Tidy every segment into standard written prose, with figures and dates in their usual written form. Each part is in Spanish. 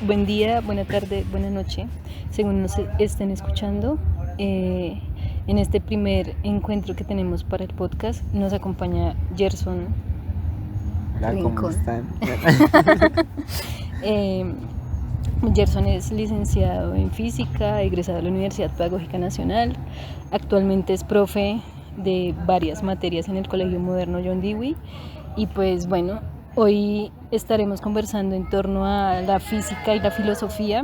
Buen día, buena tarde, buena noche, según nos estén escuchando. En este primer encuentro que tenemos para el podcast nos acompaña Gerson Hola, ¿cómo Rincón. están? Gerson es licenciado en física, egresado de la Universidad Pedagógica Nacional. Actualmente es profe de varias materias en el Colegio Moderno John Dewey. Y pues bueno, hoy estaremos conversando en torno a la física y la filosofía.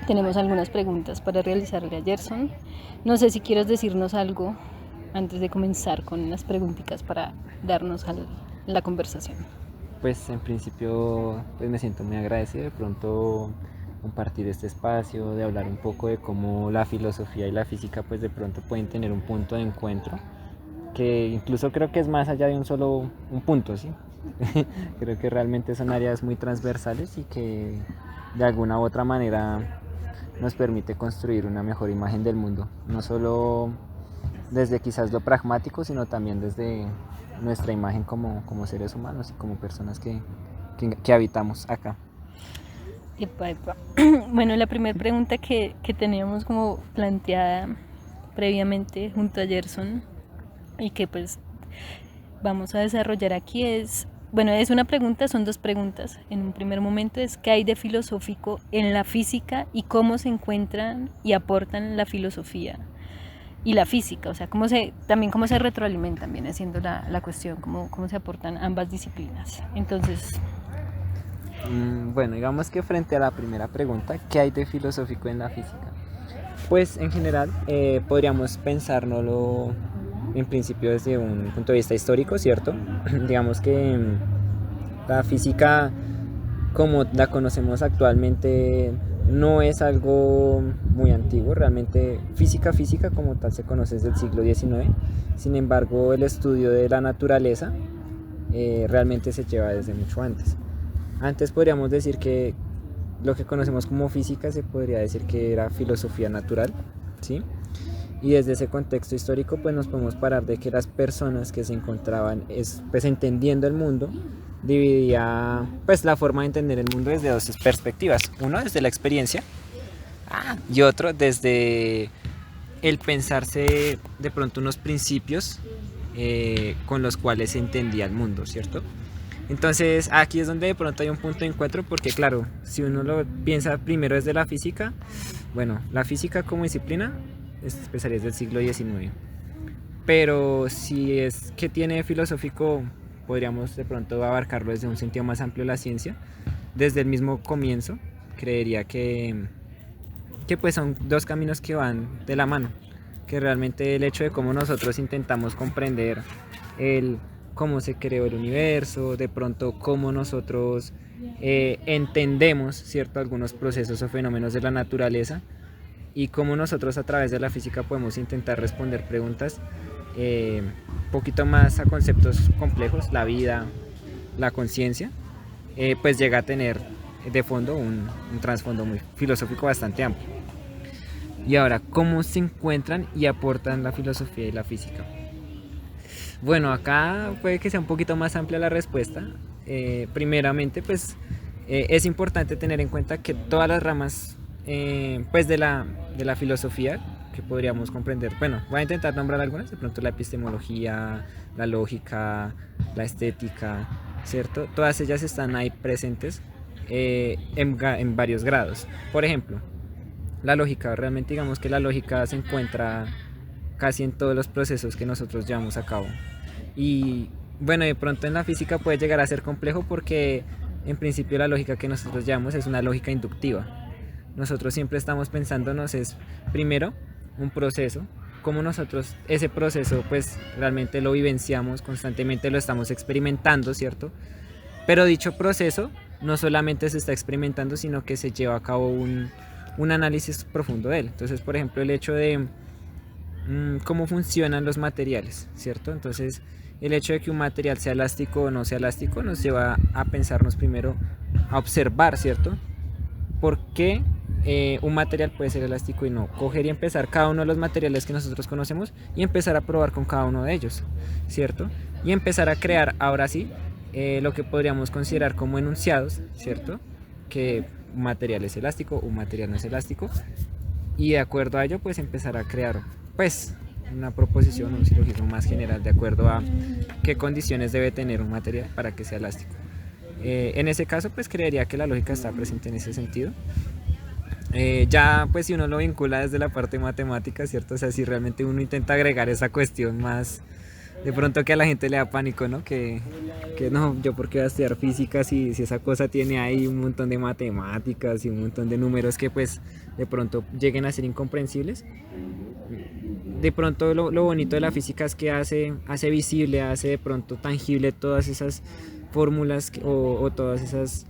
Tenemos algunas preguntas para realizarle a Gerson. No sé si quieres decirnos algo antes de comenzar con las preguntitas para darnos a la conversación. Pues en principio pues me siento muy agradecido de pronto compartir este espacio, de hablar un poco de cómo la filosofía y la física pues de pronto pueden tener un punto de encuentro, que incluso creo que es más allá de un punto, ¿sí? Creo que realmente son áreas muy transversales y que de alguna u otra manera nos permite construir una mejor imagen del mundo, no solo desde quizás lo pragmático, sino también desde nuestra imagen como seres humanos y como personas que habitamos acá. Epa, epa. Bueno, la primera pregunta que teníamos como planteada previamente junto a Gerson y que pues vamos a desarrollar aquí es una pregunta, son dos preguntas. En un primer momento es ¿qué hay de filosófico en la física y cómo se encuentran y aportan la filosofía y la física? O sea, también cómo se retroalimentan, viene siendo la cuestión, cómo se aportan ambas disciplinas. Entonces, Bueno, digamos que frente a la primera pregunta, ¿qué hay de filosófico en la física? Pues en general podríamos pensárnoslo en principio desde un punto de vista histórico, ¿cierto? Digamos que la física como la conocemos actualmente no es algo muy antiguo, realmente física como tal se conoce desde el siglo XIX. Sin embargo, el estudio de la naturaleza realmente se lleva desde mucho antes. Antes podríamos decir que lo que conocemos como física se podría decir que era filosofía natural, ¿sí? Y desde ese contexto histórico pues nos podemos parar de que las personas que se encontraban pues entendiendo el mundo dividía pues la forma de entender el mundo desde dos perspectivas, uno desde la experiencia y otro desde el pensarse de pronto unos principios con los cuales se entendía el mundo, ¿cierto? Entonces aquí es donde de pronto hay un punto de encuentro porque claro, si uno lo piensa primero desde la física, bueno, la física como disciplina empezaría desde el siglo XIX, pero si es que tiene filosófico, podríamos de pronto abarcarlo desde un sentido más amplio de la ciencia, desde el mismo comienzo, creería que pues son dos caminos que van de la mano, que realmente el hecho de cómo nosotros intentamos comprender el cómo se creó el universo, de pronto cómo nosotros entendemos, ¿cierto?, algunos procesos o fenómenos de la naturaleza y cómo nosotros a través de la física podemos intentar responder preguntas un poquito más a conceptos complejos, la vida, la conciencia, pues llega a tener de fondo un trasfondo muy filosófico bastante amplio. Y ahora, ¿cómo se encuentran y aportan la filosofía y la física? Bueno, acá puede que sea un poquito más amplia la respuesta. Primeramente, pues es importante tener en cuenta que todas las ramas pues de la filosofía que podríamos comprender, bueno, voy a intentar nombrar algunas, de pronto la epistemología, la lógica, la estética, ¿cierto? Todas ellas están ahí presentes en varios grados. Por ejemplo, la lógica, realmente digamos que la lógica se encuentra casi en todos los procesos que nosotros llevamos a cabo. Y bueno, de pronto en la física puede llegar a ser complejo porque en principio la lógica que nosotros llevamos es una lógica inductiva. Nosotros siempre estamos pensándonos es primero un proceso, como nosotros ese proceso pues realmente lo vivenciamos constantemente, lo estamos experimentando, ¿cierto? Pero dicho proceso no solamente se está experimentando, sino que se lleva a cabo un análisis profundo de él. Entonces, por ejemplo, el hecho de cómo funcionan los materiales, ¿cierto? Entonces, el hecho de que un material sea elástico o no sea elástico nos lleva a pensarnos primero, a observar, ¿cierto? ¿Por qué un material puede ser elástico y no? Coger y empezar cada uno de los materiales que nosotros conocemos y empezar a probar con cada uno de ellos, ¿cierto? Y empezar a crear, ahora sí, lo que podríamos considerar como enunciados, ¿cierto? que un material es elástico, un material no es elástico, y de acuerdo a ello pues empezar a crear pues una proposición, un silogismo más general de acuerdo a qué condiciones debe tener un material para que sea elástico. En ese caso pues creería que la lógica está presente en ese sentido. Ya pues si uno lo vincula desde la parte matemática, ¿cierto? O sea, si realmente uno intenta agregar esa cuestión más, de pronto que a la gente le da pánico, ¿no? Que no, yo por qué voy a estudiar física si esa cosa tiene ahí un montón de matemáticas y un montón de números que pues de pronto lleguen a ser incomprensibles. De pronto lo bonito de la física es que hace visible, hace de pronto tangible todas esas fórmulas o todas esas,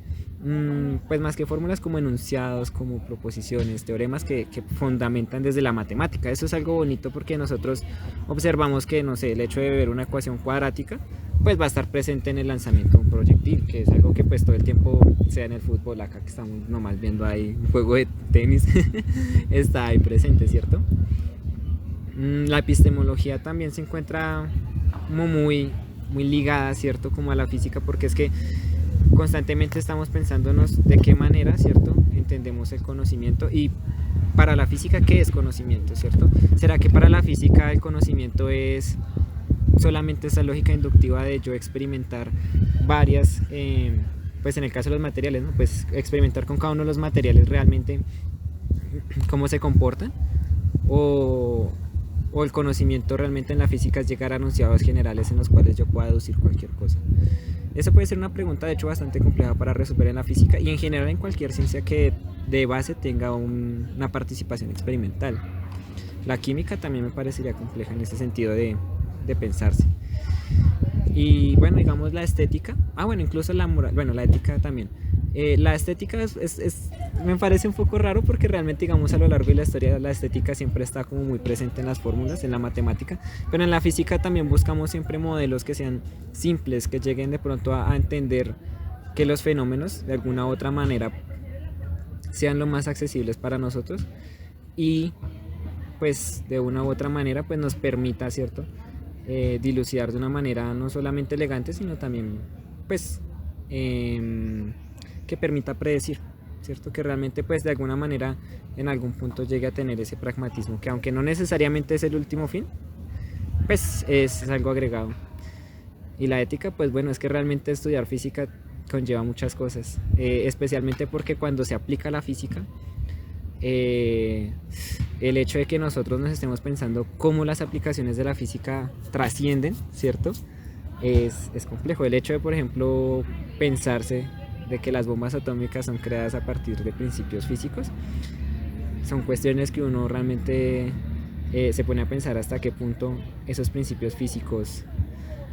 pues más que fórmulas como enunciados, como proposiciones, teoremas que fundamentan desde la matemática. Eso es algo bonito porque nosotros observamos que, no sé, el hecho de ver una ecuación cuadrática pues va a estar presente en el lanzamiento de un proyectil, que es algo que pues todo el tiempo, sea en el fútbol, acá que estamos nomás viendo ahí un juego de tenis, está ahí presente, ¿cierto? La epistemología también se encuentra como muy ligada, ¿cierto? Como a la física, porque es que constantemente estamos pensándonos de qué manera, ¿cierto? Entendemos el conocimiento y para la física, ¿qué es conocimiento, ¿cierto? ¿Será que para la física el conocimiento es solamente esa lógica inductiva de yo experimentar varias, pues en el caso de los materiales, ¿no? Pues experimentar con cada uno de los materiales realmente cómo se comportan? O el conocimiento realmente en la física es llegar a enunciados generales en los cuales yo pueda deducir cualquier cosa. Esa puede ser una pregunta de hecho bastante compleja para resolver en la física y en general en cualquier ciencia que de base tenga una participación experimental. La química también me parecería compleja en este sentido de pensarse. Y bueno, digamos la estética, bueno, incluso la moral, bueno, la ética también. La estética me parece un poco raro porque realmente, digamos, a lo largo de la historia la estética siempre está como muy presente en las fórmulas, en la matemática, pero en la física también buscamos siempre modelos que sean simples, que lleguen de pronto a entender que los fenómenos de alguna u otra manera sean lo más accesibles para nosotros y pues de una u otra manera pues nos permita, ¿cierto? Dilucidar de una manera no solamente elegante, sino también pues que permita predecir, ¿cierto? Que realmente pues de alguna manera en algún punto llegue a tener ese pragmatismo, que aunque no necesariamente es el último fin, pues es algo agregado. Y la ética, pues bueno, es que realmente estudiar física conlleva muchas cosas, especialmente porque cuando se aplica la física, el hecho de que nosotros nos estemos pensando cómo las aplicaciones de la física trascienden, ¿cierto? Es complejo. El hecho de, por ejemplo, pensarse de que las bombas atómicas son creadas a partir de principios físicos, son cuestiones que uno realmente se pone a pensar hasta qué punto esos principios físicos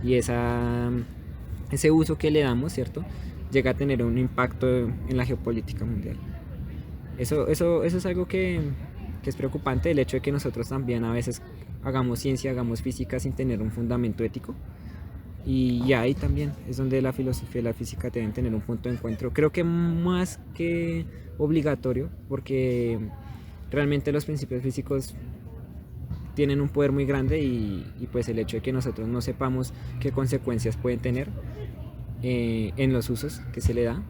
y ese uso que le damos, ¿cierto?, llega a tener un impacto en la geopolítica mundial. Eso es algo que es preocupante, el hecho de que nosotros también a veces hagamos ciencia, hagamos física sin tener un fundamento ético. Y ahí también es donde la filosofía y la física deben tener un punto de encuentro. Creo que más que obligatorio, porque realmente los principios físicos tienen un poder muy grande y pues el hecho de que nosotros no sepamos qué consecuencias pueden tener en los usos que se le da,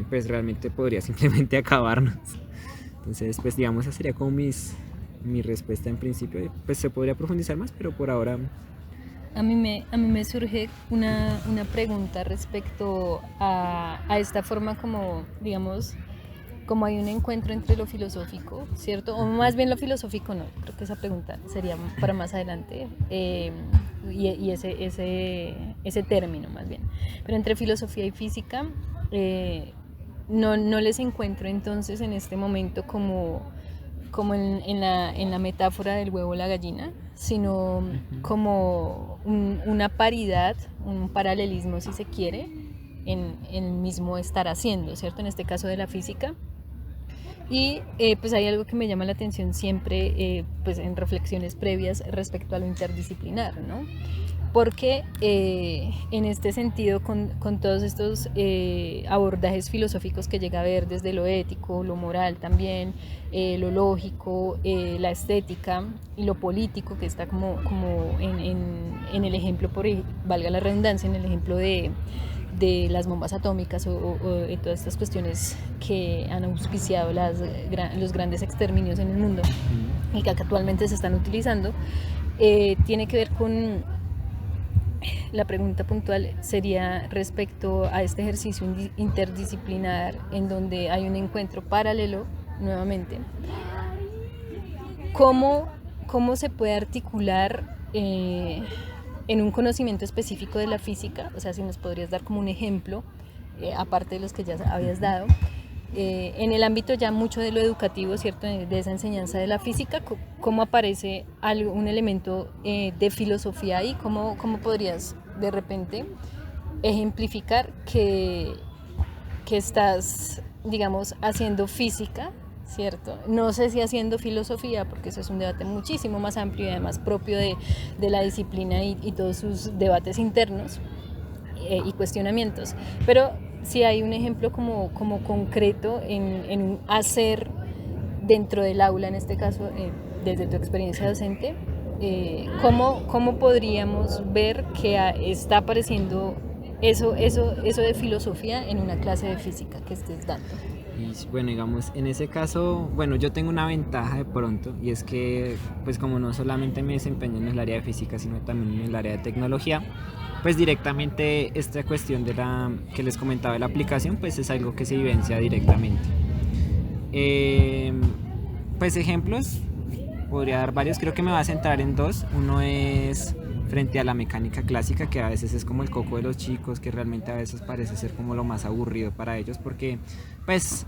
pues realmente podría simplemente acabarnos. Entonces, pues digamos, esa sería como mi respuesta en principio. Pues se podría profundizar más, pero por ahora... A mí me surge una pregunta respecto a esta forma como, digamos, como hay un encuentro entre lo filosófico, ¿cierto? O más bien lo filosófico no, creo que esa pregunta sería para más adelante, y ese término más bien. Pero entre filosofía y física, no les encuentro entonces en este momento como en la metáfora del huevo o la gallina, sino como una paridad, un paralelismo si se quiere, en el mismo estar haciendo, ¿cierto? En este caso de la física. Y pues hay algo que me llama la atención siempre, pues en reflexiones previas respecto a lo interdisciplinar, ¿no? Porque en este sentido, con todos estos abordajes filosóficos que llega a ver desde lo ético, lo moral también, lo lógico, la estética y lo político, que está como en el ejemplo, valga la redundancia, en el ejemplo de de las bombas atómicas o de todas estas cuestiones que han auspiciado los grandes exterminios en el mundo y que actualmente se están utilizando, tiene que ver con la pregunta puntual sería respecto a este ejercicio interdisciplinar en donde hay un encuentro paralelo nuevamente. ¿Cómo se puede articular en un conocimiento específico de la física? O sea, si nos podrías dar como un ejemplo, aparte de los que ya habías dado, en el ámbito ya mucho de lo educativo, ¿cierto? De esa enseñanza de la física, ¿cómo aparece un elemento de filosofía ahí? ¿Cómo podrías de repente ejemplificar que estás, digamos, haciendo física, ¿cierto? No sé si haciendo filosofía, porque eso es un debate muchísimo más amplio y además propio de la disciplina y todos sus debates internos y cuestionamientos, pero si hay un ejemplo como concreto en un hacer dentro del aula, en este caso, desde tu experiencia docente, ¿cómo podríamos ver que está apareciendo eso de filosofía en una clase de física que estés dando? Y bueno, digamos, en ese caso, bueno, yo tengo una ventaja de pronto, y es que, pues como no solamente me desempeño en el área de física, sino también en el área de tecnología, pues directamente esta cuestión de que les comentaba de la aplicación, pues es algo que se vivencia directamente. Pues ejemplos, podría dar varios, creo que me va a centrar en dos. Uno es frente a la mecánica clásica, que a veces es como el coco de los chicos, que realmente a veces parece ser como lo más aburrido para ellos, porque pues,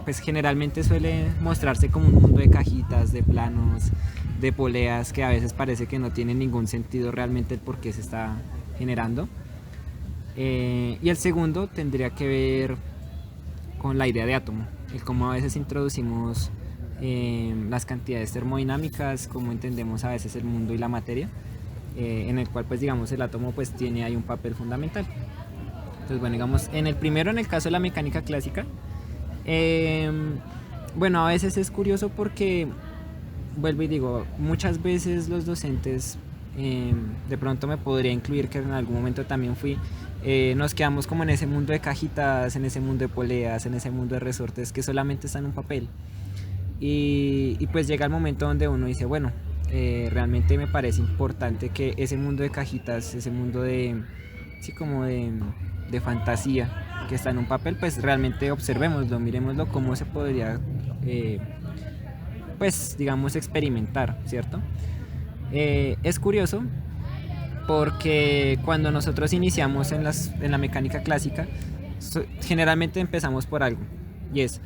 pues generalmente suele mostrarse como un mundo de cajitas, de planos, de poleas, que a veces parece que no tienen ningún sentido realmente el por qué se está generando. Y el segundo tendría que ver con la idea de átomo, el cómo a veces introducimos las cantidades termodinámicas, cómo entendemos a veces el mundo y la materia, en el cual pues digamos el átomo pues tiene ahí un papel fundamental. Entonces bueno, digamos en el primero, en el caso de la mecánica clásica, bueno, a veces es curioso porque, vuelvo y digo, muchas veces los docentes, de pronto me podría incluir, que en algún momento también fui, nos quedamos como en ese mundo de cajitas, en ese mundo de poleas, en ese mundo de resortes que solamente están en un papel. Y pues llega el momento donde uno dice, bueno, realmente me parece importante que ese mundo de cajitas, ese mundo de, sí, como de fantasía que está en un papel, pues realmente observémoslo, miremoslo cómo se podría, pues digamos, experimentar, ¿cierto? Es curioso porque cuando nosotros iniciamos en la mecánica clásica, generalmente empezamos por algo, y es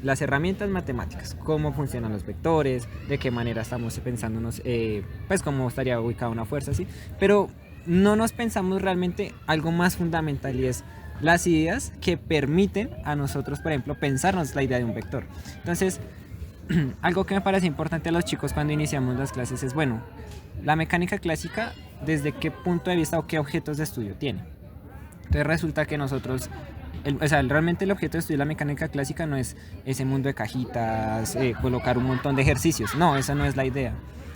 las herramientas matemáticas, cómo funcionan los vectores, de qué manera estamos pensándonos, pues cómo estaría ubicada una fuerza, ¿sí? Pero no nos pensamos realmente algo más fundamental, y es las ideas que permiten a nosotros, por ejemplo, pensarnos la idea de un vector. Entonces, algo que me parece importante a los chicos cuando iniciamos las clases es, bueno, la mecánica clásica, ¿desde qué punto de vista o qué objetos de estudio tiene? Entonces resulta que nosotros, realmente el objeto de estudio de la mecánica clásica no es ese mundo de cajitas, colocar un montón de ejercicios, no, esa no es la idea.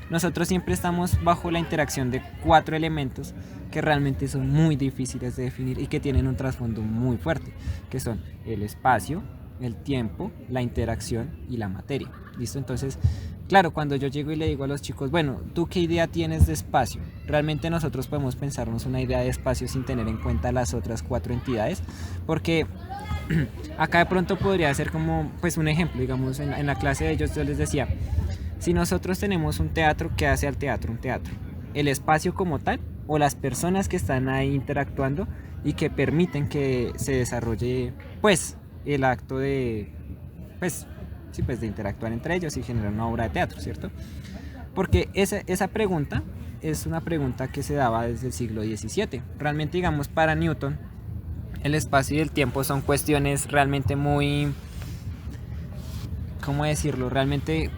Nosotros siempre estamos bajo la interacción de 4 elementos que realmente son muy difíciles de definir y que tienen un trasfondo muy fuerte, que son el espacio, el tiempo, la interacción y la materia. ¿Listo? Entonces, claro, cuando yo llego y le digo a los chicos, bueno, ¿tú qué idea tienes de espacio? Realmente nosotros podemos pensarnos una idea de espacio sin tener en cuenta las otras 4 entidades, porque acá de pronto podría ser como, pues un ejemplo, digamos, en la clase de ellos yo les decía, si nosotros tenemos un teatro, ¿qué hace al teatro un teatro? ¿El espacio como tal o las personas que están ahí interactuando y que permiten que se desarrolle, pues, el acto de, pues, sí, pues, de interactuar entre ellos y generar una obra de teatro, ¿cierto? Porque esa pregunta es una pregunta que se daba desde el siglo XVII. Realmente, digamos, para Newton, el espacio y el tiempo son cuestiones realmente muy, ¿cómo decirlo? Realmente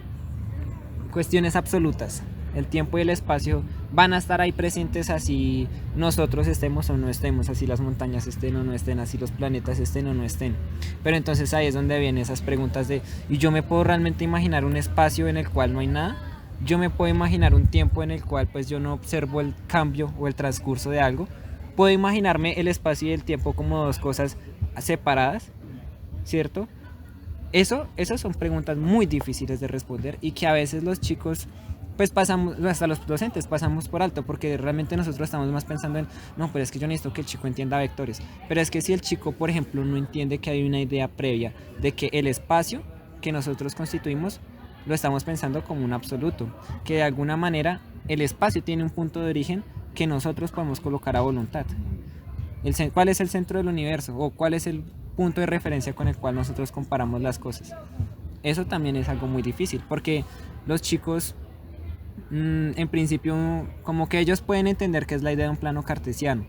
cuestiones absolutas. El tiempo y el espacio van a estar ahí presentes así nosotros estemos o no estemos, así las montañas estén o no estén, así los planetas estén o no estén. Pero entonces ahí es donde vienen esas preguntas de, ¿y yo me puedo realmente imaginar un espacio en el cual no hay nada? ¿Yo me puedo imaginar un tiempo en el cual pues yo no observo el cambio o el transcurso de algo? puedo imaginarme el espacio y el tiempo como dos cosas separadas, ¿cierto? Esas son preguntas muy difíciles de responder y que a veces los chicos, pues pasamos, hasta los docentes pasamos por alto, porque realmente nosotros estamos más pensando en, no, pero es que yo necesito que el chico entienda vectores. Pero es que si el chico, por ejemplo, no entiende que hay una idea previa de que el espacio que nosotros constituimos lo estamos pensando como un absoluto, que de alguna manera el espacio tiene un punto de origen que nosotros podemos colocar a voluntad. ¿Cuál es el centro del universo? ¿O cuál es el punto de referencia con el cual nosotros comparamos las cosas? Eso también es algo muy difícil, porque los chicos, en principio, como que ellos pueden entender qué es la idea de un plano cartesiano,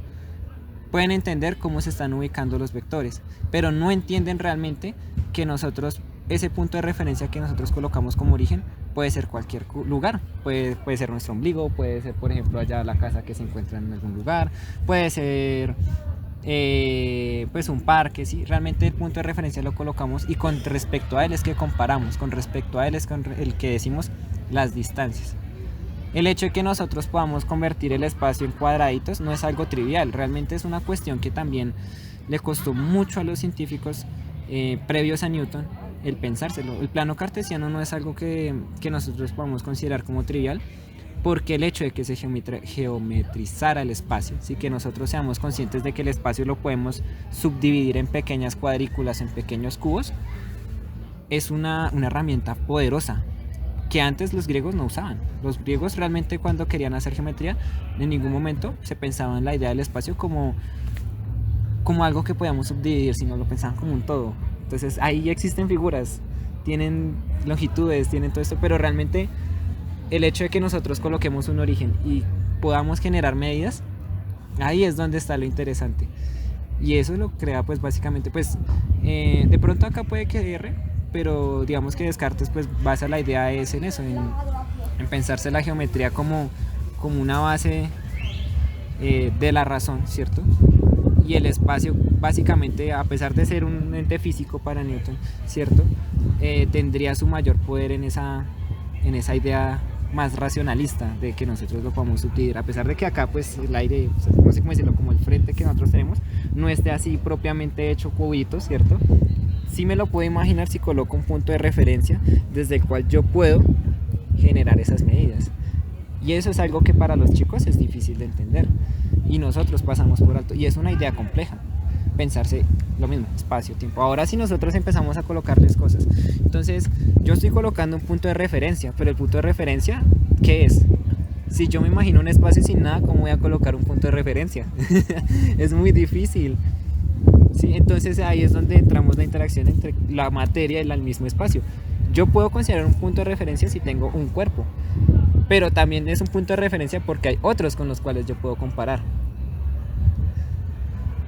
pueden entender cómo se están ubicando los vectores, pero no entienden realmente que nosotros, ese punto de referencia que nosotros colocamos como origen, puede ser cualquier lugar, puede ser nuestro ombligo, puede ser, por ejemplo, allá la casa que se encuentra en algún lugar, puede ser pues un parque, ¿sí? Realmente el punto de referencia lo colocamos y con respecto a él es que comparamos, con respecto a él es con el que decimos las distancias. El hecho de que nosotros podamos convertir el espacio en cuadraditos no es algo trivial, realmente es una cuestión que también le costó mucho a los científicos previos a Newton el pensárselo. El plano cartesiano no es algo que nosotros podamos considerar como trivial, porque el hecho de que se geometrizara el espacio, sí, que nosotros seamos conscientes de que el espacio lo podemos subdividir en pequeñas cuadrículas, en pequeños cubos, es una herramienta poderosa que antes los griegos no usaban. Los griegos realmente, cuando querían hacer geometría, en ningún momento se pensaba en la idea del espacio como algo que podíamos subdividir, sino lo pensaban como un todo. Entonces ahí existen figuras, tienen longitudes, tienen todo esto, pero realmente el hecho de que nosotros coloquemos un origen y podamos generar medidas, ahí es donde está lo interesante. Y eso lo crea pues básicamente, pues de pronto acá puede que erre, pero digamos que Descartes pues basa la idea es en eso, en pensarse la geometría como una base de la razón, ¿cierto? Y el espacio básicamente, a pesar de ser un ente físico para Newton, ¿cierto? Tendría su mayor poder en esa idea más racionalista de que nosotros lo podamos subdividir, a pesar de que acá pues el aire, no sé cómo decirlo, como el frente que nosotros tenemos no esté así propiamente hecho cubitos, ¿cierto? Sí me lo puedo imaginar si coloco un punto de referencia desde el cual yo puedo generar esas medidas, y eso es algo que para los chicos es difícil de entender y nosotros pasamos por alto, y es una idea compleja pensarse lo mismo, espacio, tiempo. Ahora si nosotros empezamos a colocarles cosas, entonces yo estoy colocando un punto de referencia, pero el punto de referencia, ¿qué es? Si yo me imagino un espacio sin nada, ¿cómo voy a colocar un punto de referencia? Es muy difícil, ¿sí? Entonces ahí es donde entramos la interacción entre la materia y el mismo espacio. Yo puedo considerar un punto de referencia si tengo un cuerpo, pero también es un punto de referencia porque hay otros con los cuales yo puedo comparar.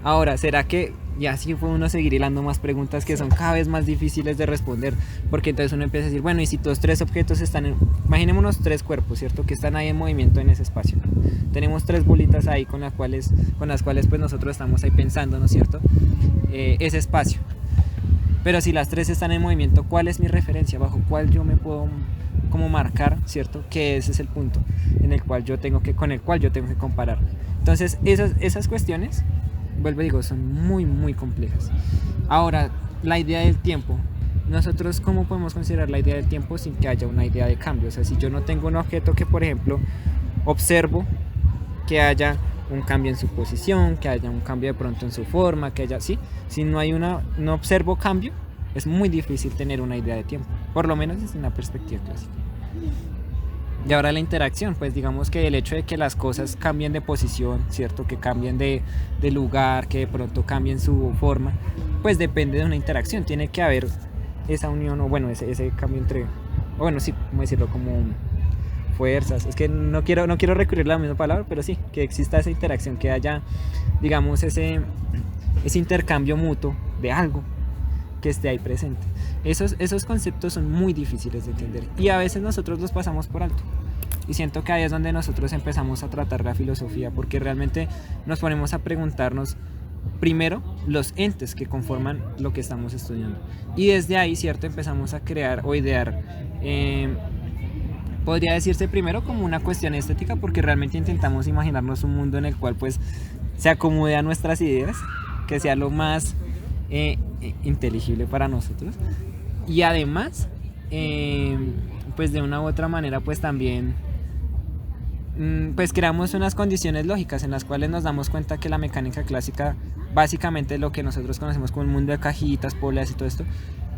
Ahora, ¿será que y así puede uno seguir hilando más preguntas que son cada vez más difíciles de responder? Porque entonces uno empieza a decir, bueno, y si todos tres objetos están imaginémonos tres cuerpos, ¿cierto? Que están ahí en movimiento en ese espacio. Tenemos tres bolitas ahí con las cuales pues nosotros estamos ahí pensando, ¿no es cierto? Ese espacio. Pero si las tres están en movimiento, ¿cuál es mi referencia? ¿Bajo cuál yo me puedo como marcar, ¿cierto? Que ese es el punto con el cual yo tengo que comparar. Entonces, esas cuestiones, vuelvo y digo, son muy, muy complejas. Ahora, la idea del tiempo. Nosotros, ¿cómo podemos considerar la idea del tiempo sin que haya una idea de cambio? O sea, si yo no tengo un objeto que, por ejemplo, observo que haya un cambio en su posición, que haya un cambio de pronto en su forma, que haya, ¿sí? Si no observo cambio, es muy difícil tener una idea de tiempo, por lo menos desde una perspectiva clásica. Y ahora la interacción, pues digamos que el hecho de que las cosas cambien de posición, ¿cierto? Que cambien de lugar, que de pronto cambien su forma, pues depende de una interacción. Tiene que haber esa unión, o bueno, ese cambio entre, o bueno, sí, ¿cómo decirlo? Como fuerzas. Es que no quiero recurrir a la misma palabra, pero sí, que exista esa interacción, que haya, digamos, ese intercambio mutuo de algo que esté ahí presente. Esos conceptos son muy difíciles de entender y a veces nosotros los pasamos por alto, y siento que ahí es donde nosotros empezamos a tratar la filosofía, porque realmente nos ponemos a preguntarnos primero los entes que conforman lo que estamos estudiando, y desde ahí, cierto, empezamos a crear o idear, podría decirse primero como una cuestión estética, porque realmente intentamos imaginarnos un mundo en el cual pues se acomode a nuestras ideas, que sea lo más inteligible para nosotros. Y además, pues de una u otra manera, pues también pues creamos unas condiciones lógicas en las cuales nos damos cuenta que la mecánica clásica, básicamente lo que nosotros conocemos como el mundo de cajitas, poleas y todo esto,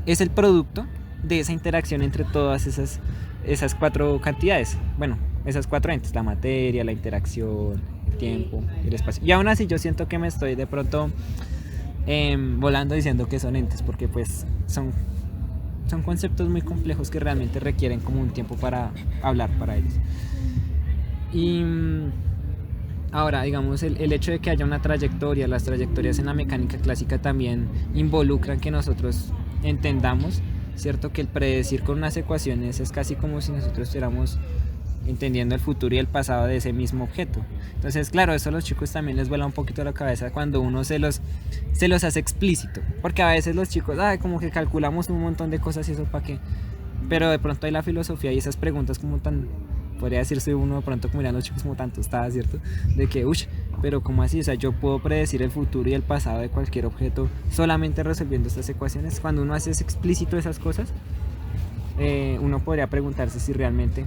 es el producto de esa interacción entre todas esas cuatro cantidades, bueno, esas cuatro entes: la materia, la interacción, el tiempo y el espacio. Y aún así yo siento que me estoy de pronto volando diciendo que son entes, porque pues son conceptos muy complejos que realmente requieren como un tiempo para hablar para ellos. Y ahora, digamos, el hecho de que haya una trayectoria, las trayectorias en la mecánica clásica también involucran que nosotros entendamos, ¿cierto? Que el predecir con unas ecuaciones es casi como si nosotros estuviéramos entendiendo el futuro y el pasado de ese mismo objeto. Entonces, claro, eso a los chicos también les vuela un poquito la cabeza cuando uno se los hace explícito, porque a veces los chicos, como que calculamos un montón de cosas y eso para qué, pero de pronto hay la filosofía y esas preguntas como tan, podría decirse uno de pronto como miran los chicos como tan tostadas, ¿cierto? De que, pero ¿cómo así? O sea, yo puedo predecir el futuro y el pasado de cualquier objeto solamente resolviendo estas ecuaciones. Cuando uno hace explícito esas cosas, uno podría preguntarse si realmente,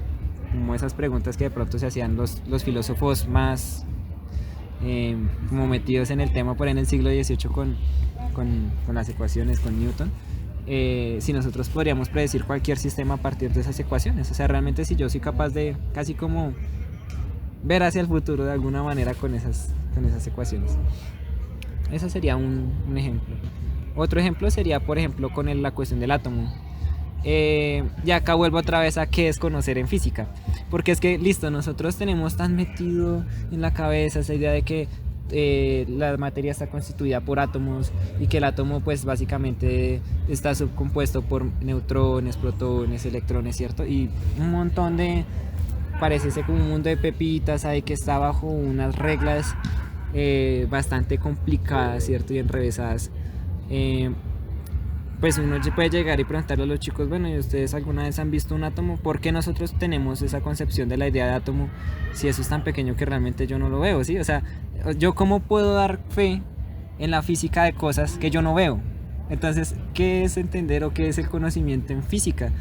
como esas preguntas que de pronto se hacían los filósofos más como metidos en el tema por ahí en el siglo XVIII con las ecuaciones, con Newton, si nosotros podríamos predecir cualquier sistema a partir de esas ecuaciones. O sea, realmente si yo soy capaz de casi como ver hacia el futuro de alguna manera con esas ecuaciones. Ese sería un ejemplo. Otro ejemplo sería, por ejemplo, con la cuestión del átomo. Y acá vuelvo otra vez a qué es conocer en física, porque es que listo, nosotros tenemos tan metido en la cabeza esa idea de que la materia está constituida por átomos y que el átomo pues básicamente está subcompuesto por neutrones, protones, electrones, ¿cierto? Y un montón de, parece ser como un mundo de pepitas ahí que está bajo unas reglas bastante complicadas, ¿cierto? Y enrevesadas. Pues uno puede llegar y preguntarle a los chicos, bueno, ¿y ustedes alguna vez han visto un átomo? ¿Por qué nosotros tenemos esa concepción de la idea de átomo si eso es tan pequeño que realmente yo no lo veo, ¿sí? O sea, ¿yo cómo puedo dar fe en la física de cosas que yo no veo? Entonces, ¿qué es entender o qué es el conocimiento en física?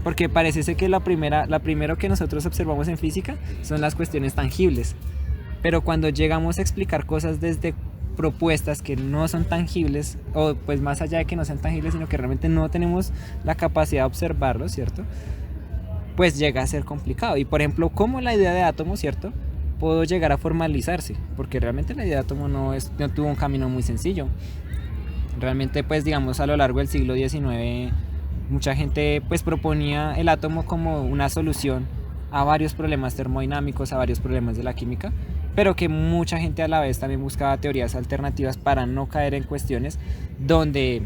Porque parece ser que lo primero que nosotros observamos en física son las cuestiones tangibles, pero cuando llegamos a explicar cosas desde propuestas que no son tangibles, o pues más allá de que no sean tangibles, sino que realmente no tenemos la capacidad de observarlo, ¿cierto? Pues llega a ser complicado. Y por ejemplo, ¿cómo la idea de átomo, ¿cierto?, pudo llegar a formalizarse? Porque realmente la idea de átomo no tuvo un camino muy sencillo. Realmente, pues digamos, a lo largo del siglo XIX mucha gente pues proponía el átomo como una solución a varios problemas termodinámicos, a varios problemas de la química, pero que mucha gente a la vez también buscaba teorías alternativas para no caer en cuestiones donde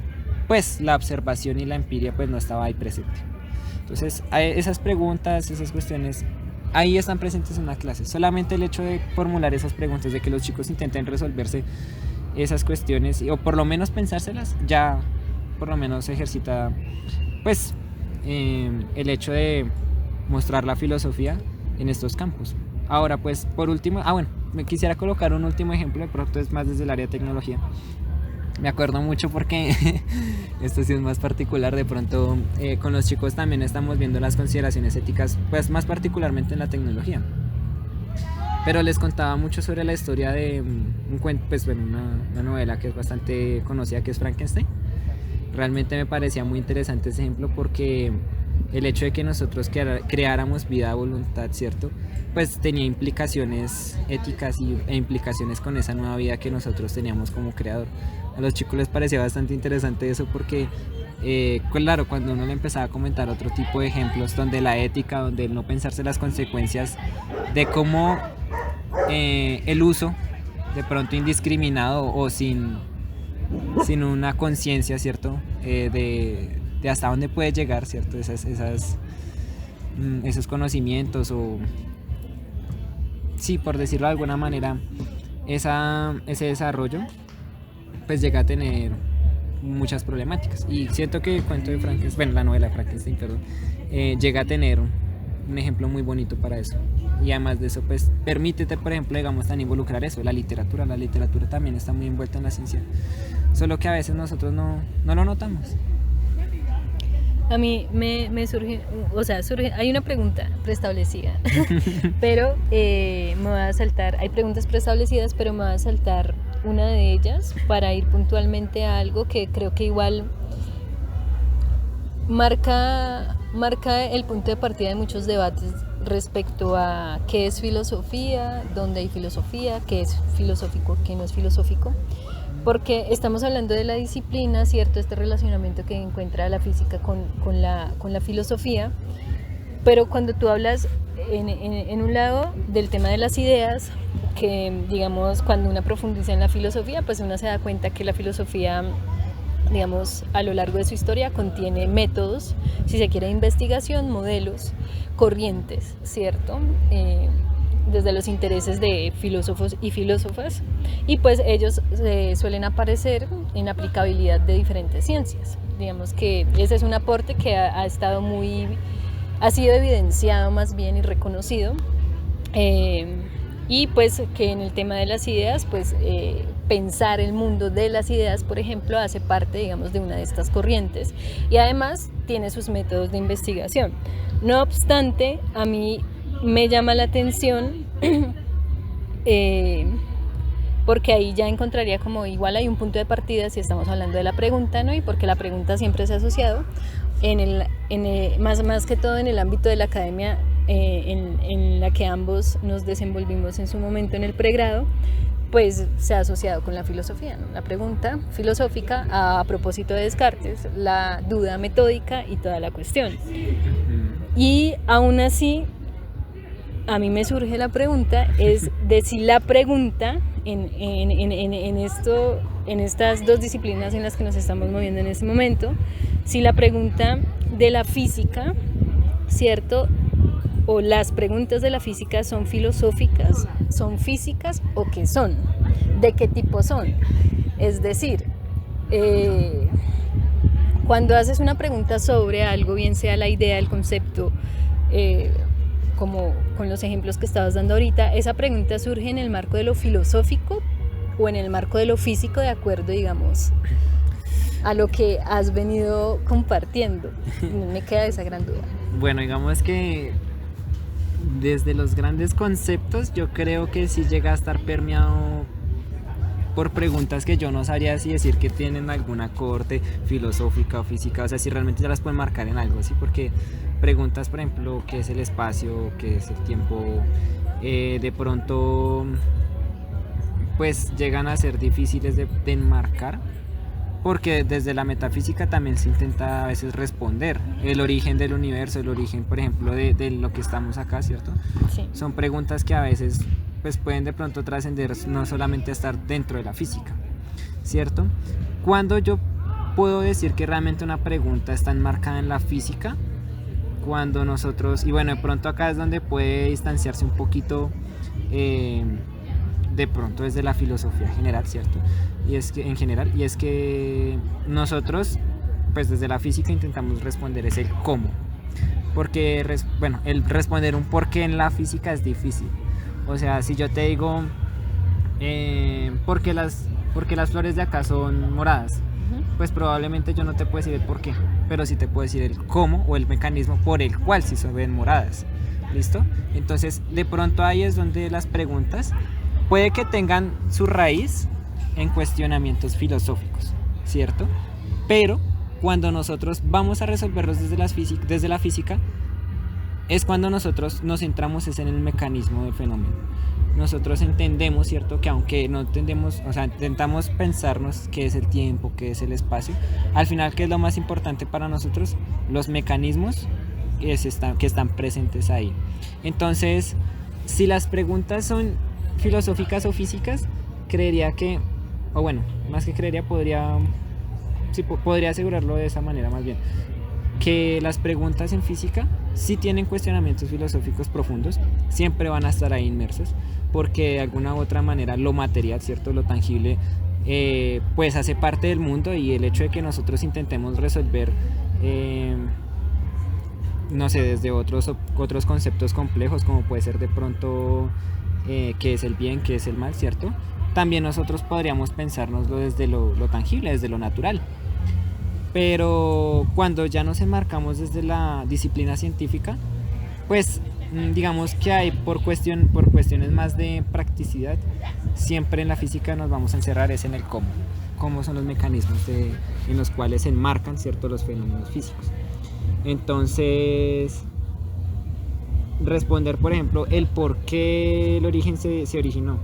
pues la observación y la empiria pues no estaba ahí presente. Entonces esas preguntas, esas cuestiones ahí están presentes en una clase. Solamente el hecho de formular esas preguntas, de que los chicos intenten resolverse esas cuestiones o por lo menos pensárselas, ya por lo menos ejercita pues el hecho de mostrar la filosofía en estos campos. Ahora pues por último, me quisiera colocar un último ejemplo, de pronto es más desde el área de tecnología. Me acuerdo mucho porque esto sí es más particular, de pronto con los chicos también estamos viendo las consideraciones éticas, pues más particularmente en la tecnología. Pero les contaba mucho sobre la historia de un cuento, pues bueno, una novela que es bastante conocida, que es Frankenstein. Realmente me parecía muy interesante ese ejemplo porque el hecho de que nosotros creáramos vida a voluntad, ¿cierto?, pues tenía implicaciones éticas e implicaciones con esa nueva vida que nosotros teníamos como creador. A los chicos les parecía bastante interesante eso porque, claro, cuando uno le empezaba a comentar otro tipo de ejemplos donde la ética, donde el no pensarse las consecuencias de cómo el uso de pronto indiscriminado o sin una conciencia, ¿cierto?, de hasta dónde puede llegar, ¿cierto?, esos conocimientos o, sí, por decirlo de alguna manera, ese desarrollo pues llega a tener muchas problemáticas. Y siento que el cuento de Frankenstein, bueno, la novela de Frankenstein, perdón, llega a tener un ejemplo muy bonito para eso. Y además de eso, pues permítete, por ejemplo, digamos, también involucrar eso, la literatura. La literatura también está muy envuelta en la ciencia, solo que a veces nosotros no lo notamos. A mí me surge, o sea, hay una pregunta preestablecida, pero me voy a saltar, hay preguntas preestablecidas, pero me voy a saltar una de ellas para ir puntualmente a algo que creo que igual marca el punto de partida de muchos debates respecto a qué es filosofía, dónde hay filosofía, qué es filosófico, qué no es filosófico. Porque estamos hablando de la disciplina, ¿cierto? Este relacionamiento que encuentra la física con la filosofía, pero cuando tú hablas en un lado del tema de las ideas, que digamos cuando uno profundiza en la filosofía, pues uno se da cuenta que la filosofía, digamos, a lo largo de su historia contiene métodos, si se quiere, de investigación, modelos, corrientes, ¿cierto? Desde los intereses de filósofos y filósofas, y pues ellos suelen aparecer en aplicabilidad de diferentes ciencias. Digamos que ese es un aporte que ha sido evidenciado más bien y reconocido, y pues que en el tema de las ideas, pues pensar el mundo de las ideas, por ejemplo, hace parte, digamos, de una de estas corrientes, y además tiene sus métodos de investigación. No obstante, a mí me llama la atención porque ahí ya encontraría como igual hay un punto de partida si estamos hablando de la pregunta, ¿no? Y porque la pregunta siempre se ha asociado más que todo en el ámbito de la academia, en la que ambos nos desenvolvimos en su momento en el pregrado, pues se ha asociado con la filosofía, ¿no? La pregunta filosófica a propósito de Descartes, la duda metódica y toda la cuestión. Y aún así, a mí me surge la pregunta, es de si la pregunta en estas dos disciplinas en las que nos estamos moviendo en este momento, si la pregunta de la física, ¿cierto? O las preguntas de la física son filosóficas, son físicas o qué son, de qué tipo son. Es decir, cuando haces una pregunta sobre algo, bien sea la idea, el concepto, como con los ejemplos que estabas dando ahorita, esa pregunta surge en el marco de lo filosófico o en el marco de lo físico, de acuerdo, digamos, a lo que has venido compartiendo. Me queda esa gran duda. Bueno, digamos que desde los grandes conceptos yo creo que sí llega a estar permeado por preguntas que yo no sabría si decir que tienen alguna corte filosófica o física, o sea, si realmente ya las pueden marcar en algo, ¿sí? Porque preguntas, por ejemplo, ¿qué es el espacio? ¿Qué es el tiempo? De pronto, pues llegan a ser difíciles de enmarcar, porque desde la metafísica también se intenta a veces responder el origen del universo, el origen, por ejemplo, de lo que estamos acá, ¿cierto? Sí. Son preguntas que a veces pues pueden de pronto trascender no solamente a estar dentro de la física, ¿cierto? Cuando yo puedo decir que realmente una pregunta está enmarcada en la física, cuando nosotros, y bueno, de pronto acá es donde puede distanciarse un poquito de pronto desde la filosofía general, ¿cierto? Y es que nosotros pues desde la física intentamos responder es el cómo, porque el responder un por qué en la física es difícil. O sea, si yo te digo ¿por qué las flores de acá son moradas? Pues probablemente yo no te puedo decir el por qué, pero sí te puedo decir el cómo o el mecanismo por el cual sí se ven moradas. ¿Listo? Entonces, de pronto ahí es donde las preguntas puede que tengan su raíz en cuestionamientos filosóficos, ¿cierto? Pero cuando nosotros vamos a resolverlos desde la física, es cuando nosotros nos centramos en el mecanismo del fenómeno. Nosotros entendemos, ¿cierto? Que aunque no entendemos, o sea, intentamos pensarnos qué es el tiempo, qué es el espacio, al final, ¿qué es lo más importante para nosotros? Los mecanismos que están presentes ahí. Entonces, si las preguntas son filosóficas o físicas, creería que, o bueno, más que creería, podría asegurarlo de esa manera más bien, que las preguntas en física sí tienen cuestionamientos filosóficos profundos, siempre van a estar ahí inmersos, porque de alguna u otra manera lo material, ¿cierto? Lo tangible, pues hace parte del mundo, y el hecho de que nosotros intentemos resolver no sé, desde otros conceptos complejos, como puede ser de pronto qué es el bien, qué es el mal, ¿cierto? También nosotros podríamos pensárnoslo desde lo tangible, desde lo natural. Pero cuando ya nos enmarcamos desde la disciplina científica, pues digamos que hay por cuestiones más de practicidad, siempre en la física nos vamos a encerrar es en el cómo son los mecanismos en los cuales se enmarcan, ¿cierto?, los fenómenos físicos. Entonces, responder, por ejemplo, el por qué el origen se originó,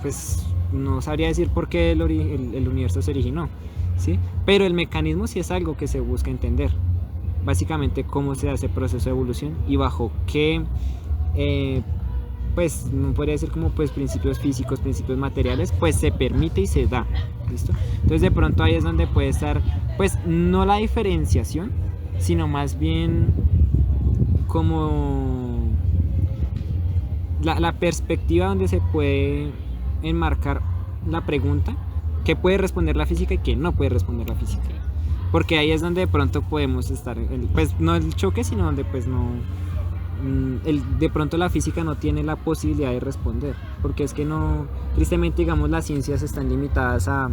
pues no sabría decir por qué el universo se originó, ¿sí? Pero el mecanismo sí es algo que se busca entender. Básicamente cómo se hace el proceso de evolución y bajo qué, pues no podría decir como pues principios físicos, principios materiales, pues se permite y se da, ¿listo? Entonces de pronto ahí es donde puede estar, pues no la diferenciación, sino más bien como la perspectiva donde se puede enmarcar la pregunta, que puede responder la física y que no puede responder la física. Porque ahí es donde de pronto podemos estar, pues no el choque, sino donde pues no, de pronto la física no tiene la posibilidad de responder. Porque es que no, tristemente digamos las ciencias están limitadas a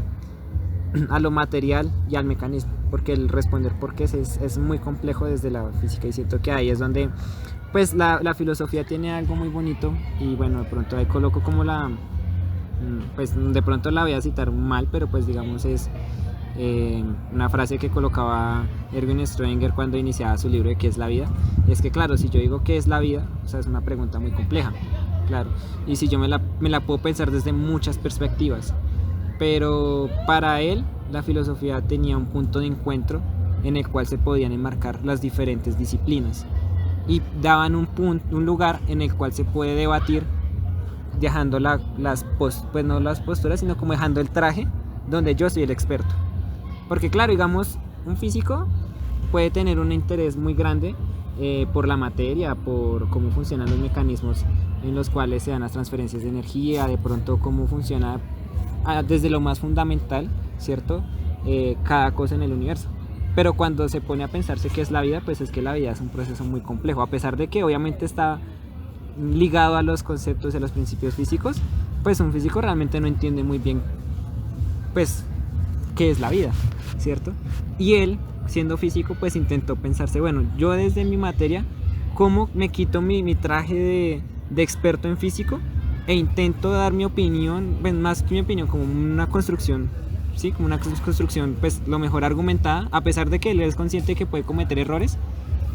lo material y al mecanismo. Porque el responder por qué es muy complejo desde la física y siento que ahí es donde pues la filosofía tiene algo muy bonito y bueno, de pronto ahí coloco como pues de pronto la voy a citar mal, pero pues digamos es una frase que colocaba Erwin Schrödinger cuando iniciaba su libro de ¿qué es la vida? Es que claro, si yo digo ¿qué es la vida? O sea, es una pregunta muy compleja, claro, y si yo me la puedo pensar desde muchas perspectivas, pero para él la filosofía tenía un punto de encuentro en el cual se podían enmarcar las diferentes disciplinas y daban un lugar en el cual se puede debatir dejando pues no las posturas, sino como dejando el traje donde yo soy el experto. Porque claro, digamos, un físico puede tener un interés muy grande por la materia, por cómo funcionan los mecanismos en los cuales se dan las transferencias de energía, de pronto cómo funciona desde lo más fundamental, ¿cierto? Cada cosa en el universo. Pero cuando se pone a pensarse qué es la vida, pues es que la vida es un proceso muy complejo, a pesar de que obviamente está ligado a los conceptos y a los principios físicos, pues un físico realmente no entiende muy bien pues qué es la vida, ¿cierto? Y él, siendo físico, pues intentó pensarse, bueno, yo desde mi materia, ¿cómo me quito mi traje de experto en físico e intento dar mi opinión, pues más que mi opinión, como una construcción, ¿sí? Como una construcción pues lo mejor argumentada, a pesar de que él es consciente de que puede cometer errores,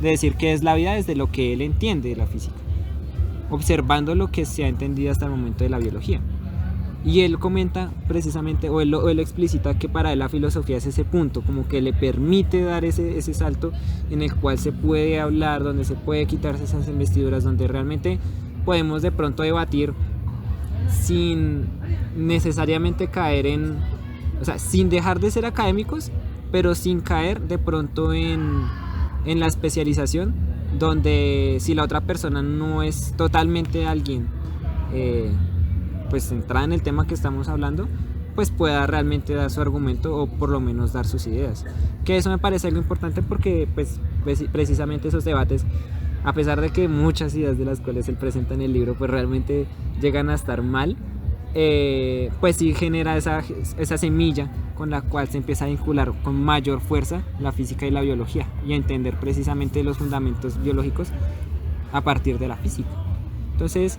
de decir qué es la vida desde lo que él entiende de la física, observando lo que se ha entendido hasta el momento de la biología. Y él comenta precisamente, o él explicita que para él la filosofía es ese punto, como que le permite dar ese salto en el cual se puede hablar, donde se puede quitarse esas investiduras, donde realmente podemos de pronto debatir sin necesariamente caer o sea, sin dejar de ser académicos, pero sin caer de pronto en la especialización, donde si la otra persona no es totalmente alguien pues centrada en el tema que estamos hablando, pues pueda realmente dar su argumento o por lo menos dar sus ideas, que eso me parece algo importante porque pues precisamente esos debates, a pesar de que muchas ideas de las cuales él presenta en el libro pues realmente llegan a estar mal, pues sí genera esa semilla con la cual se empieza a vincular con mayor fuerza la física y la biología y a entender precisamente los fundamentos biológicos a partir de la física. Entonces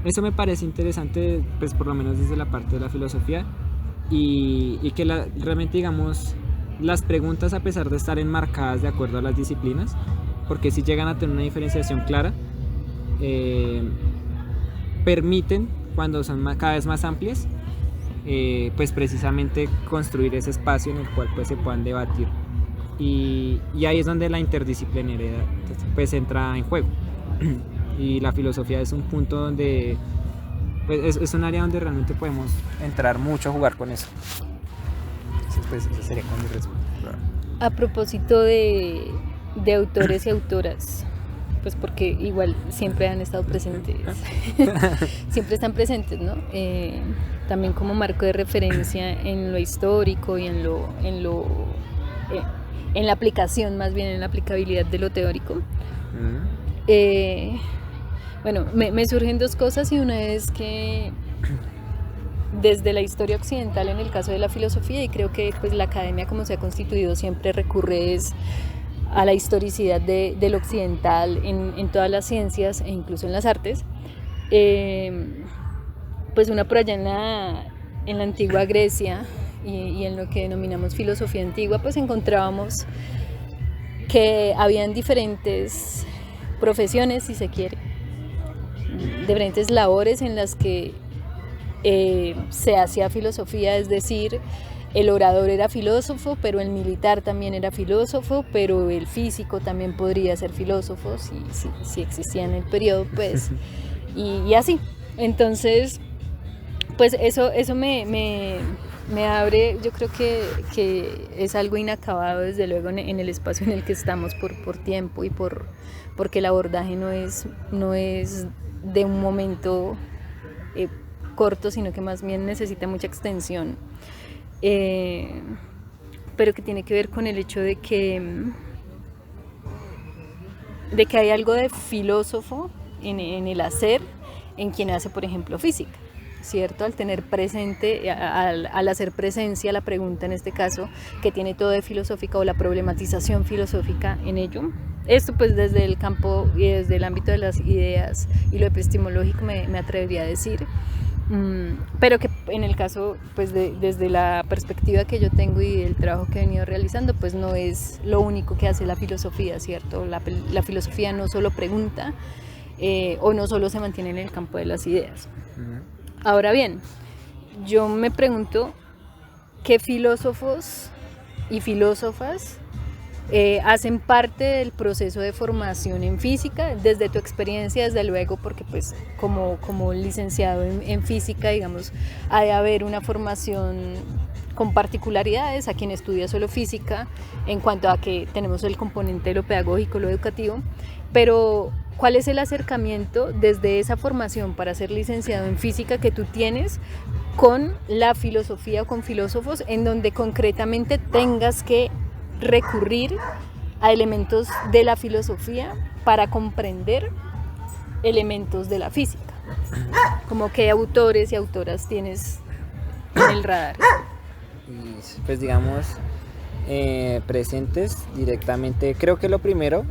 eso me parece interesante, pues por lo menos desde la parte de la filosofía y que realmente digamos las preguntas, a pesar de estar enmarcadas de acuerdo a las disciplinas, porque si llegan a tener una diferenciación clara, permiten, cuando son cada vez más amplias, pues precisamente construir ese espacio en el cual pues se puedan debatir y ahí es donde la interdisciplinariedad pues entra en juego. Y la filosofía es un punto donde pues, es un área donde realmente podemos entrar mucho a jugar con eso. Entonces pues esa sería como mi respuesta. A propósito de autores y autoras, pues porque igual siempre han estado presentes, siempre están presentes, ¿no? También como marco de referencia en lo histórico y en la aplicación, más bien en la aplicabilidad de lo teórico. Eh, bueno, me surgen dos cosas, y una es que desde la historia occidental, en el caso de la filosofía, y creo que pues la academia como se ha constituido siempre recurre es a la historicidad del occidental en todas las ciencias e incluso en las artes. Pues una por allá en la antigua Grecia y en lo que denominamos filosofía antigua, pues encontrábamos que habían diferentes profesiones, si se quiere, diferentes labores en las que se hacía filosofía, es decir, el orador era filósofo, pero el militar también era filósofo, pero el físico también podría ser filósofo, si existía en el periodo, pues, y así. Entonces, pues eso me abre, yo creo que es algo inacabado, desde luego, en el espacio en el que estamos por tiempo y porque el abordaje no es de un momento corto, sino que más bien necesita mucha extensión, pero que tiene que ver con el hecho de que hay algo de filósofo en el hacer, en quien hace, por ejemplo, física, ¿cierto? Al tener presente, al hacer presencia la pregunta, en este caso, que tiene todo de filosófica, o la problematización filosófica en ello. Esto pues desde el campo y desde el ámbito de las ideas y lo epistemológico me atrevería a decir, pero que en el caso, pues desde la perspectiva que yo tengo y el trabajo que he venido realizando, pues no es lo único que hace la filosofía, ¿cierto? La filosofía no solo pregunta, o no solo se mantiene en el campo de las ideas. Ahora bien, yo me pregunto qué filósofos y filósofas hacen parte del proceso de formación en física, desde tu experiencia, desde luego, porque pues como licenciado en física, digamos, ha de haber una formación con particularidades a quien estudia solo física, en cuanto a que tenemos el componente de lo pedagógico, lo educativo, pero ¿cuál es el acercamiento desde esa formación para ser licenciado en física que tú tienes con la filosofía o con filósofos, en donde concretamente tengas que recurrir a elementos de la filosofía para comprender elementos de la física? Como qué autores y autoras tienes en el radar. Y pues digamos, presentes directamente, creo que lo primero,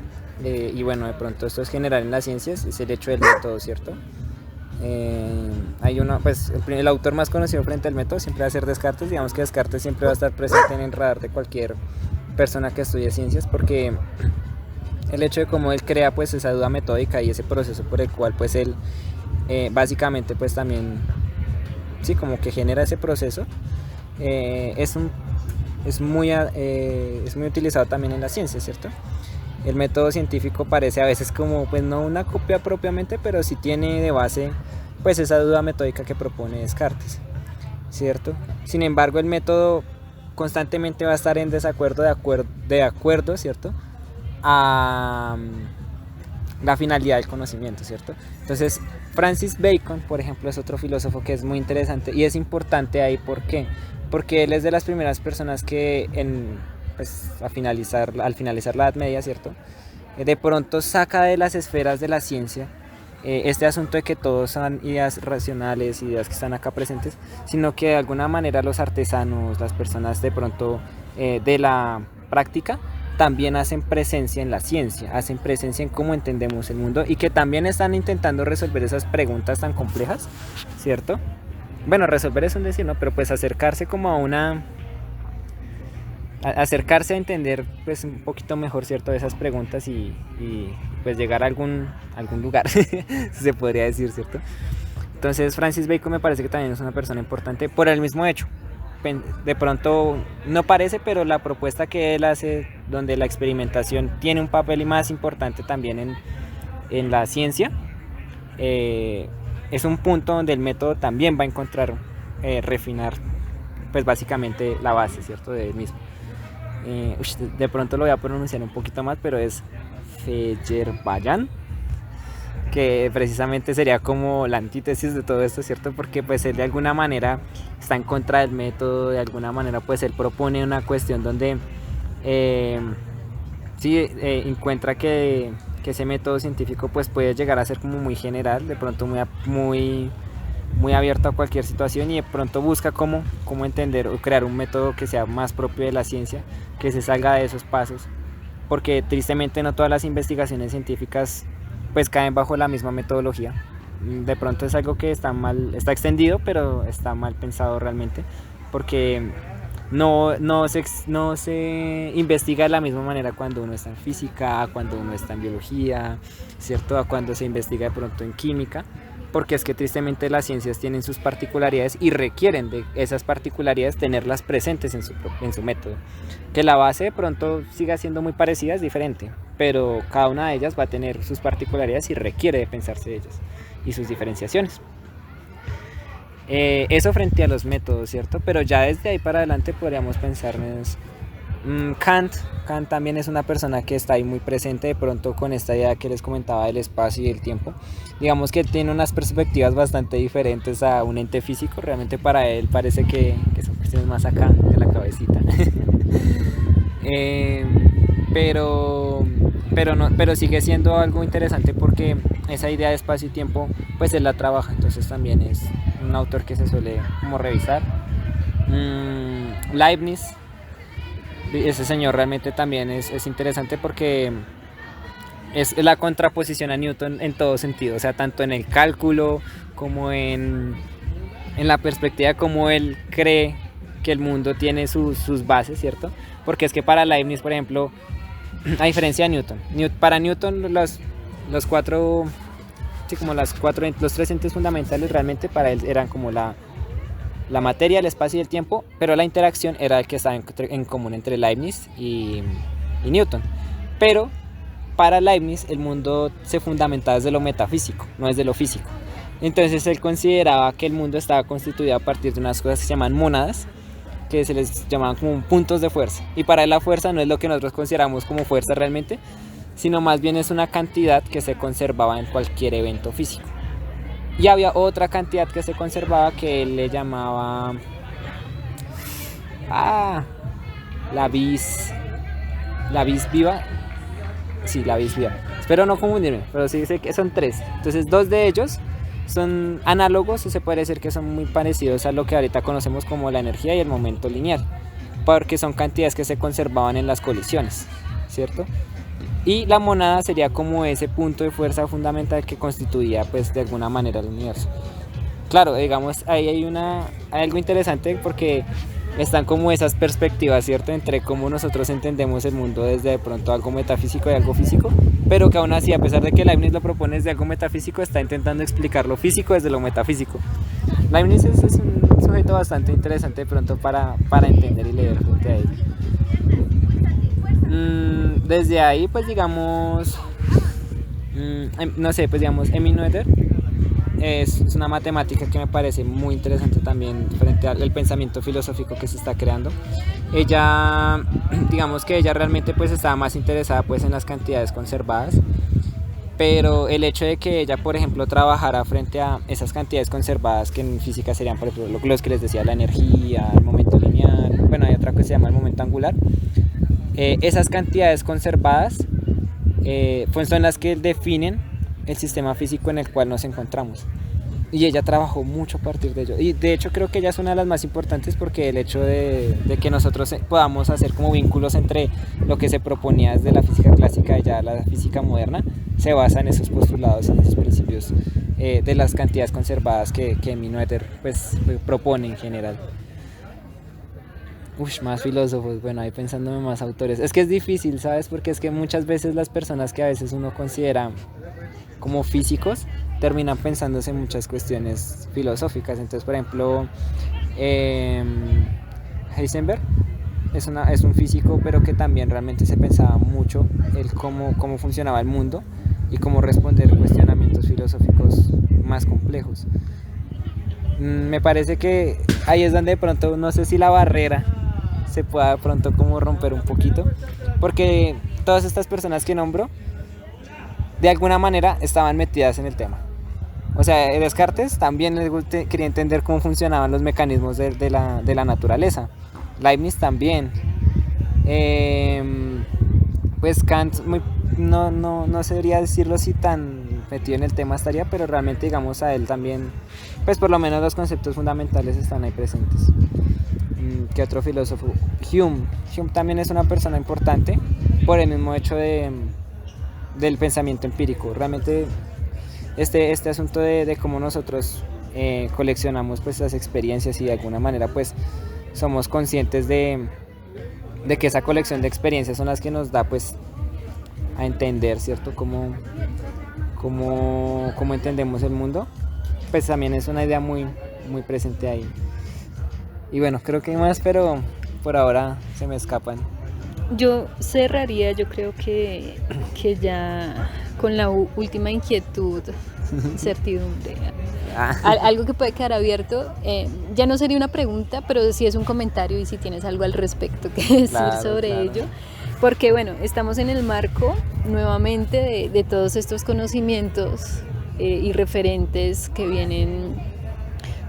y bueno, de pronto esto es general en las ciencias, es el hecho del método, ¿cierto? Hay uno, pues el autor más conocido frente al método siempre va a ser Descartes. Digamos que Descartes siempre va a estar presente en el radar de cualquier persona que estudie ciencias, porque el hecho de cómo él crea pues esa duda metódica y ese proceso por el cual pues él básicamente pues también sí como que genera ese proceso, es muy utilizado también en la ciencia, ¿cierto? El método científico parece a veces como pues no una copia propiamente, pero sí tiene de base pues esa duda metódica que propone Descartes, ¿cierto? Sin embargo, el método constantemente va a estar en desacuerdo de acuerdo, ¿cierto?, a la finalidad del conocimiento, ¿cierto? Entonces, Francis Bacon, por ejemplo, es otro filósofo que es muy interesante y es importante ahí. ¿Por qué? Porque él es de las primeras personas que pues, al finalizar la Edad Media, ¿cierto?, de pronto saca de las esferas de la ciencia este asunto de que todos son ideas racionales, ideas que están acá presentes, sino que de alguna manera los artesanos, las personas de pronto de la práctica, también hacen presencia en la ciencia, hacen presencia en cómo entendemos el mundo, y que también están intentando resolver esas preguntas tan complejas, ¿cierto? Bueno, resolver es un decir, ¿no? Pero pues acercarse como a acercarse a entender pues un poquito mejor, ¿cierto?, esas preguntas y pues llegar a algún lugar, se podría decir, ¿cierto? Entonces Francis Bacon me parece que también es una persona importante por el mismo hecho. De pronto no parece, pero la propuesta que él hace, donde la experimentación tiene un papel más importante también en la ciencia, es un punto donde el método también va a encontrar refinar pues básicamente la base, ¿cierto?, de él mismo. De pronto lo voy a pronunciar un poquito más, pero es Feyerabend, que precisamente sería como la antítesis de todo esto, ¿cierto? Porque pues él de alguna manera está en contra del método, de alguna manera pues él propone una cuestión donde encuentra que que ese método científico pues puede llegar a ser como muy general, de pronto muy abierto a cualquier situación, y de pronto busca cómo entender o crear un método que sea más propio de la ciencia, que se salga de esos pasos, porque tristemente no todas las investigaciones científicas pues caen bajo la misma metodología. De pronto es algo que está extendido, pero está mal pensado realmente, porque no se investiga de la misma manera cuando uno está en física, cuando uno está en biología, ¿cierto? A cuando se investiga de pronto en química, porque es que tristemente las ciencias tienen sus particularidades y requieren de esas particularidades tenerlas presentes en su método. Que la base de pronto siga siendo muy parecida es diferente, pero cada una de ellas va a tener sus particularidades y requiere de pensarse de ellas y sus diferenciaciones. Eso frente a los métodos, ¿cierto? Pero ya desde ahí para adelante podríamos pensarnos Kant también es una persona que está ahí muy presente de pronto con esta idea que les comentaba del espacio y del tiempo. Digamos que él tiene unas perspectivas bastante diferentes a un ente físico. Realmente para él parece que son cuestiones más acá de la cabecita. Pero sigue siendo algo interesante porque esa idea de espacio y tiempo pues él la trabaja, entonces también es un autor que se suele como revisar. Leibniz, ese señor realmente también es interesante porque es la contraposición a Newton en todo sentido, o sea, tanto en el cálculo como en la perspectiva como él cree que el mundo tiene sus bases, ¿cierto? Porque es que para Leibniz, por ejemplo, a diferencia de Newton, para Newton los tres entes fundamentales realmente para él eran como la materia, el espacio y el tiempo, pero la interacción era el que estaba en común entre Leibniz y Newton. Pero para Leibniz el mundo se fundamentaba desde lo metafísico, no desde lo físico. Entonces él consideraba que el mundo estaba constituido a partir de unas cosas que se llaman mónadas, que se les llamaban como puntos de fuerza. Y para él la fuerza no es lo que nosotros consideramos como fuerza realmente, sino más bien es una cantidad que se conservaba en cualquier evento físico. Y había otra cantidad que se conservaba que él le llamaba la vis viva. Sí, la vis viva. Espero no confundirme, pero sí sé que son tres. Entonces 2 de ellos son análogos, o se puede decir que son muy parecidos a lo que ahorita conocemos como la energía y el momento lineal, porque son cantidades que se conservaban en las colisiones, ¿cierto? Y la monada sería como ese punto de fuerza fundamental que constituía pues de alguna manera el universo. Claro, digamos, ahí hay algo interesante porque están como esas perspectivas, ¿cierto? Entre cómo nosotros entendemos el mundo desde de pronto algo metafísico y algo físico, pero que aún así, a pesar de que Leibniz lo propone desde algo metafísico, está intentando explicar lo físico desde lo metafísico. Leibniz es un sujeto bastante interesante de pronto para entender y leer frente a él. Desde ahí pues digamos no sé, pues digamos Emmy Noether es una matemática que me parece muy interesante también frente al pensamiento filosófico que se está creando. Ella, digamos que ella realmente pues estaba más interesada pues en las cantidades conservadas, pero el hecho de que ella por ejemplo trabajara frente a esas cantidades conservadas que en física serían por ejemplo los que les decía, la energía, el momento lineal, bueno hay otra que se llama el momento angular. Esas cantidades conservadas pues son las que definen el sistema físico en el cual nos encontramos. Y ella trabajó mucho a partir de ello. Y de hecho creo que ella es una de las más importantes porque el hecho de que nosotros podamos hacer como vínculos entre lo que se proponía desde la física clásica y ya la física moderna se basa en esos postulados, en esos principios de las cantidades conservadas que Emmy Noether pues propone en general. Más filósofos, bueno, ahí pensándome más autores. Es que es difícil, ¿sabes? Porque es que muchas veces las personas que a veces uno considera como físicos terminan pensándose en muchas cuestiones filosóficas. Entonces, por ejemplo, Heisenberg es un físico, pero que también realmente se pensaba mucho el cómo funcionaba el mundo y cómo responder cuestionamientos filosóficos más complejos. Me parece que ahí es donde de pronto, no sé si la barrera se pueda de pronto como romper un poquito, porque todas estas personas que nombro de alguna manera estaban metidas en el tema. O sea, Descartes también quería entender cómo funcionaban los mecanismos de la naturaleza. Leibniz también. Pues Kant no sabría decirlo si tan metido en el tema estaría, pero realmente digamos a él también, pues por lo menos los conceptos fundamentales están ahí presentes. ¿Qué otro filósofo? Hume. Hume también es una persona importante por el mismo hecho del pensamiento empírico. Realmente este asunto de cómo nosotros coleccionamos pues las experiencias y de alguna manera pues somos conscientes de que esa colección de experiencias son las que nos da pues a entender, ¿cierto? Cómo entendemos el mundo, pues también es una idea muy, muy presente ahí. Y bueno, creo que hay más, pero por ahora se me escapan. Yo cerraría, yo creo que ya con la última inquietud, incertidumbre, algo que puede quedar abierto, ya no sería una pregunta, pero sí es un comentario y si tienes algo al respecto que decir sobre ello. Porque bueno, estamos en el marco nuevamente de todos estos conocimientos y referentes que vienen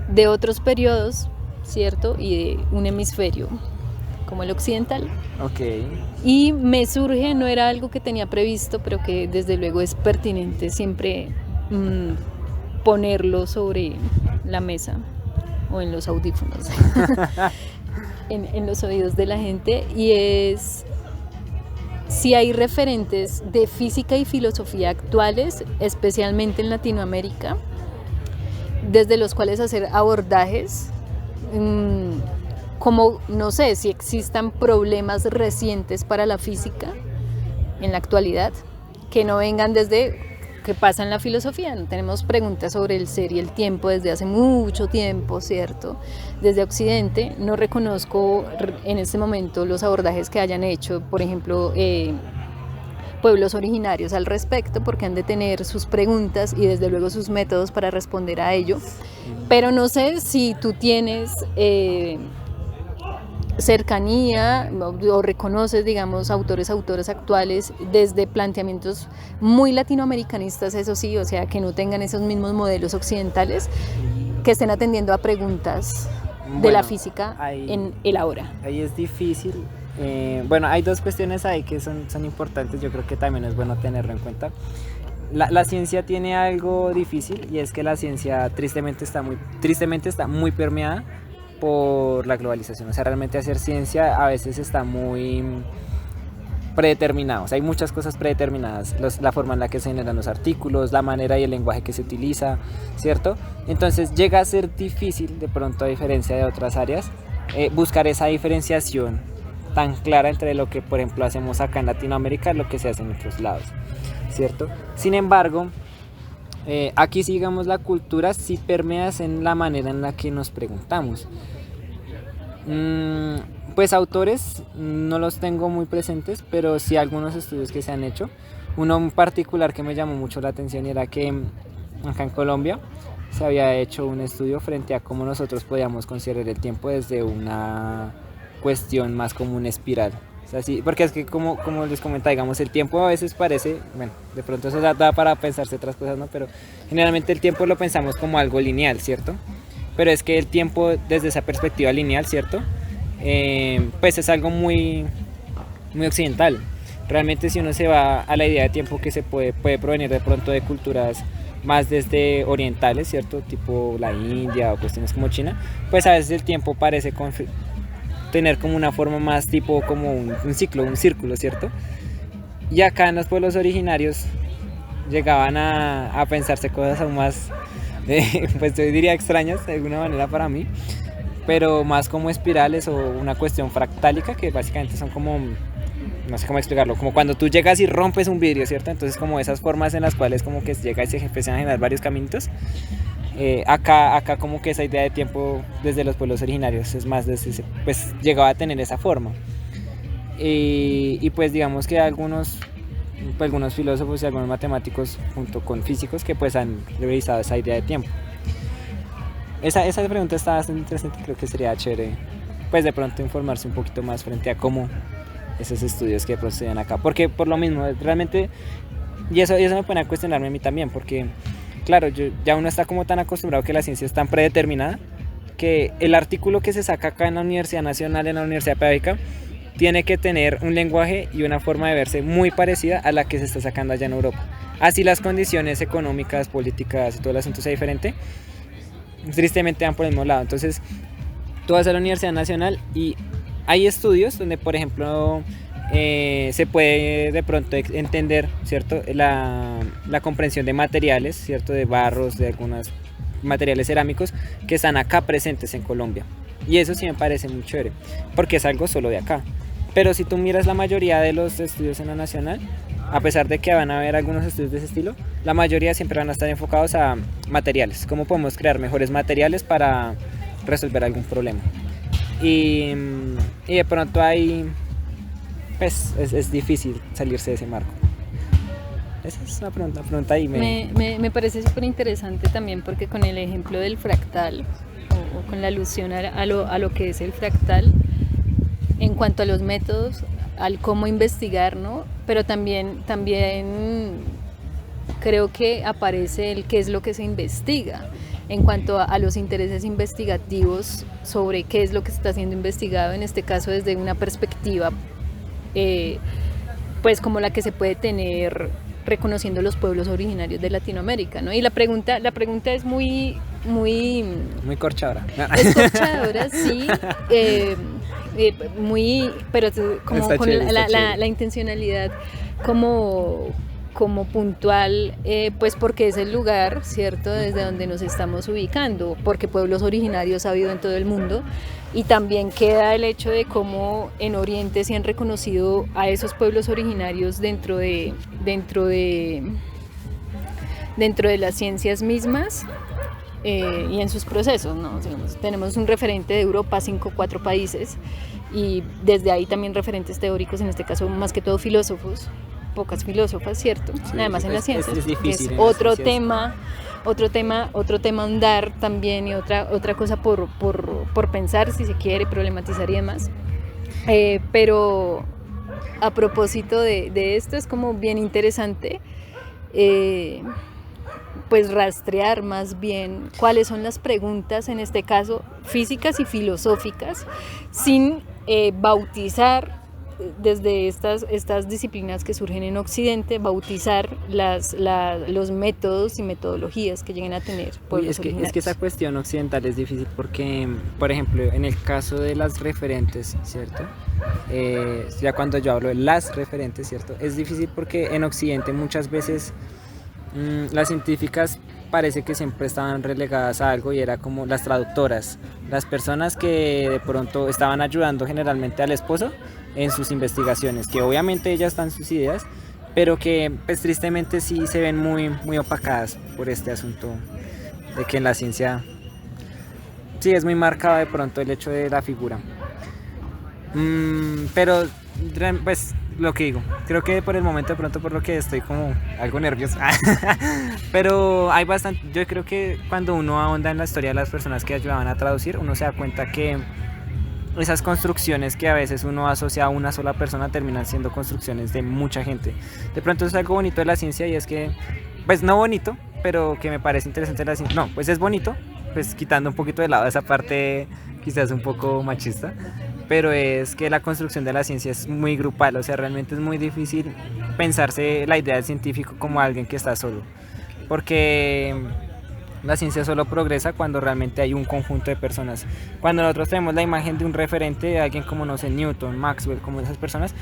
de otros periodos, ¿cierto? Y de un hemisferio como el occidental. Okay. Y me surge, no era algo que tenía previsto, pero que desde luego es pertinente siempre ponerlo sobre la mesa o en los audífonos, en los oídos de la gente, y es si hay referentes de física y filosofía actuales, especialmente en Latinoamérica, desde los cuales hacer abordajes, como, no sé, si existan problemas recientes para la física en la actualidad, que no vengan desde que pasa en la filosofía. No tenemos preguntas sobre el ser y el tiempo desde hace mucho tiempo, ¿cierto? Desde Occidente no reconozco en este momento los abordajes que hayan hecho, por ejemplo, pueblos originarios al respecto, porque han de tener sus preguntas y desde luego sus métodos para responder a ello. Pero no sé si tú tienes cercanía o reconoces, digamos, autoras actuales desde planteamientos muy latinoamericanistas, eso sí, o sea, que no tengan esos mismos modelos occidentales, que estén atendiendo a preguntas de la física en el ahora. Ahí es difícil. Bueno, hay dos cuestiones ahí que son importantes, yo creo que también es bueno tenerlo en cuenta. La ciencia tiene algo difícil, y es que la ciencia tristemente está muy permeada por la globalización. O sea, realmente hacer ciencia a veces está muy predeterminado. O sea, hay muchas cosas predeterminadas, la forma en la que se generan los artículos, la manera y el lenguaje que se utiliza, ¿cierto? Entonces llega a ser difícil, de pronto a diferencia de otras áreas, buscar esa diferenciación tan clara entre lo que, por ejemplo, hacemos acá en Latinoamérica y lo que se hace en otros lados, ¿cierto? Sin embargo, aquí sí, digamos, la cultura sí permea en la manera en la que nos preguntamos. Pues autores no los tengo muy presentes, pero sí algunos estudios que se han hecho. Uno en particular que me llamó mucho la atención era que acá en Colombia se había hecho un estudio frente a cómo nosotros podíamos considerar el tiempo desde una cuestión más como una espiral. O sea, sí, porque es que como les comentaba, digamos, el tiempo a veces parece, bueno, de pronto eso da para pensarse otras cosas, ¿no? Pero generalmente el tiempo lo pensamos como algo lineal, ¿cierto? Pero es que el tiempo desde esa perspectiva lineal, ¿cierto? Pues es algo muy, muy occidental. Realmente si uno se va a la idea de tiempo que se puede provenir de pronto de culturas más desde orientales, ¿cierto? Tipo la India o cuestiones como China, pues a veces el tiempo parece tener como una forma más tipo como un ciclo, un círculo, ¿cierto? Y acá en los pueblos originarios llegaban a pensarse cosas aún más, pues yo diría extrañas de alguna manera para mí, pero más como espirales o una cuestión fractálica, que básicamente son como, no sé cómo explicarlo, como cuando tú llegas y rompes un vidrio, ¿cierto? Entonces como esas formas en las cuales como que llega y se empiezan a generar varios caminitos. Acá como que esa idea de tiempo desde los pueblos originarios es más desde pues llegaba a tener esa forma, y pues digamos que algunos filósofos y algunos matemáticos junto con físicos que pues han revisado esa idea de tiempo. Esa pregunta está bastante interesante, creo que sería chévere pues de pronto informarse un poquito más frente a cómo esos estudios que proceden acá, porque por lo mismo realmente, y eso me pone a cuestionarme a mí también, porque claro, ya uno está como tan acostumbrado que la ciencia es tan predeterminada que el artículo que se saca acá en la Universidad Nacional, en la Universidad Pedagógica, tiene que tener un lenguaje y una forma de verse muy parecida a la que se está sacando allá en Europa. Así las condiciones económicas, políticas y todo el asunto sea diferente, tristemente van por el mismo lado. Entonces, tú vas a la Universidad Nacional y hay estudios donde, por ejemplo, se puede de pronto entender, ¿cierto? La comprensión de materiales, ¿cierto? De barros, de algunos materiales cerámicos que están acá presentes en Colombia. Y eso sí me parece muy chévere, porque es algo solo de acá. Pero si tú miras la mayoría de los estudios en la Nacional, a pesar de que van a haber algunos estudios de ese estilo, la mayoría siempre van a estar enfocados a materiales. ¿Cómo podemos crear mejores materiales para resolver algún problema? Y de pronto hay, pues es difícil salirse de ese marco. Esa es una pregunta ahí. Me parece súper interesante también porque con el ejemplo del fractal o con la alusión a lo que es el fractal en cuanto a los métodos, al cómo investigar, ¿no? Pero también creo que aparece el qué es lo que se investiga en cuanto a los intereses investigativos sobre qué es lo que se está siendo investigado, en este caso desde una perspectiva pues como la que se puede tener reconociendo los pueblos originarios de Latinoamérica, ¿no? Y la pregunta es muy corchadora. Es corchadora, sí, pero como Está con chévere, la intencionalidad como puntual, pues porque es el lugar, ¿cierto?, desde donde nos estamos ubicando, porque pueblos originarios ha habido en todo el mundo, y también queda el hecho de cómo en Oriente se han reconocido a esos pueblos originarios dentro de las ciencias mismas y en sus procesos, ¿no? Digamos, tenemos un referente de Europa, 4 países, y desde ahí también referentes teóricos, en este caso más que todo filósofos, pocas filósofas, ¿cierto? Sí, además en las ciencias. Es difícil. Es otro tema andar también, y otra cosa por pensar, si se quiere, problematizar y demás. Pero a propósito de esto, es como bien interesante pues rastrear más bien cuáles son las preguntas, en este caso físicas y filosóficas, sin bautizar desde estas disciplinas que surgen en Occidente, bautizar los métodos y metodologías que lleguen a tener pueblos originarios. Es que esa cuestión occidental es difícil porque, por ejemplo, en el caso de las referentes, ¿cierto? Ya cuando yo hablo de las referentes, ¿cierto? Es difícil porque en Occidente muchas veces las científicas parece que siempre estaban relegadas a algo y era como las traductoras, las personas que de pronto estaban ayudando generalmente al esposo en sus investigaciones, que obviamente ellas dan sus ideas, pero que pues tristemente sí se ven muy, muy opacadas por este asunto de que en la ciencia sí es muy marcado de pronto el hecho de la figura. Pero pues lo que digo, creo que por el momento de pronto por lo que estoy como algo nervioso, pero hay bastante, yo creo que cuando uno ahonda en la historia de las personas que ayudaban a traducir, uno se da cuenta que esas construcciones que a veces uno asocia a una sola persona terminan siendo construcciones de mucha gente. De pronto es algo bonito de la ciencia, y es que, pues no bonito, pero que me parece interesante de la ciencia, no, pues es bonito, pues quitando un poquito de lado esa parte quizás un poco machista, pero es que la construcción de la ciencia es muy grupal, o sea, realmente es muy difícil pensarse la idea del científico como alguien que está solo, porque la ciencia solo progresa cuando realmente hay un conjunto de personas. Cuando nosotros tenemos la imagen de un referente, de alguien como, no sé, Newton, Maxwell, como esas personas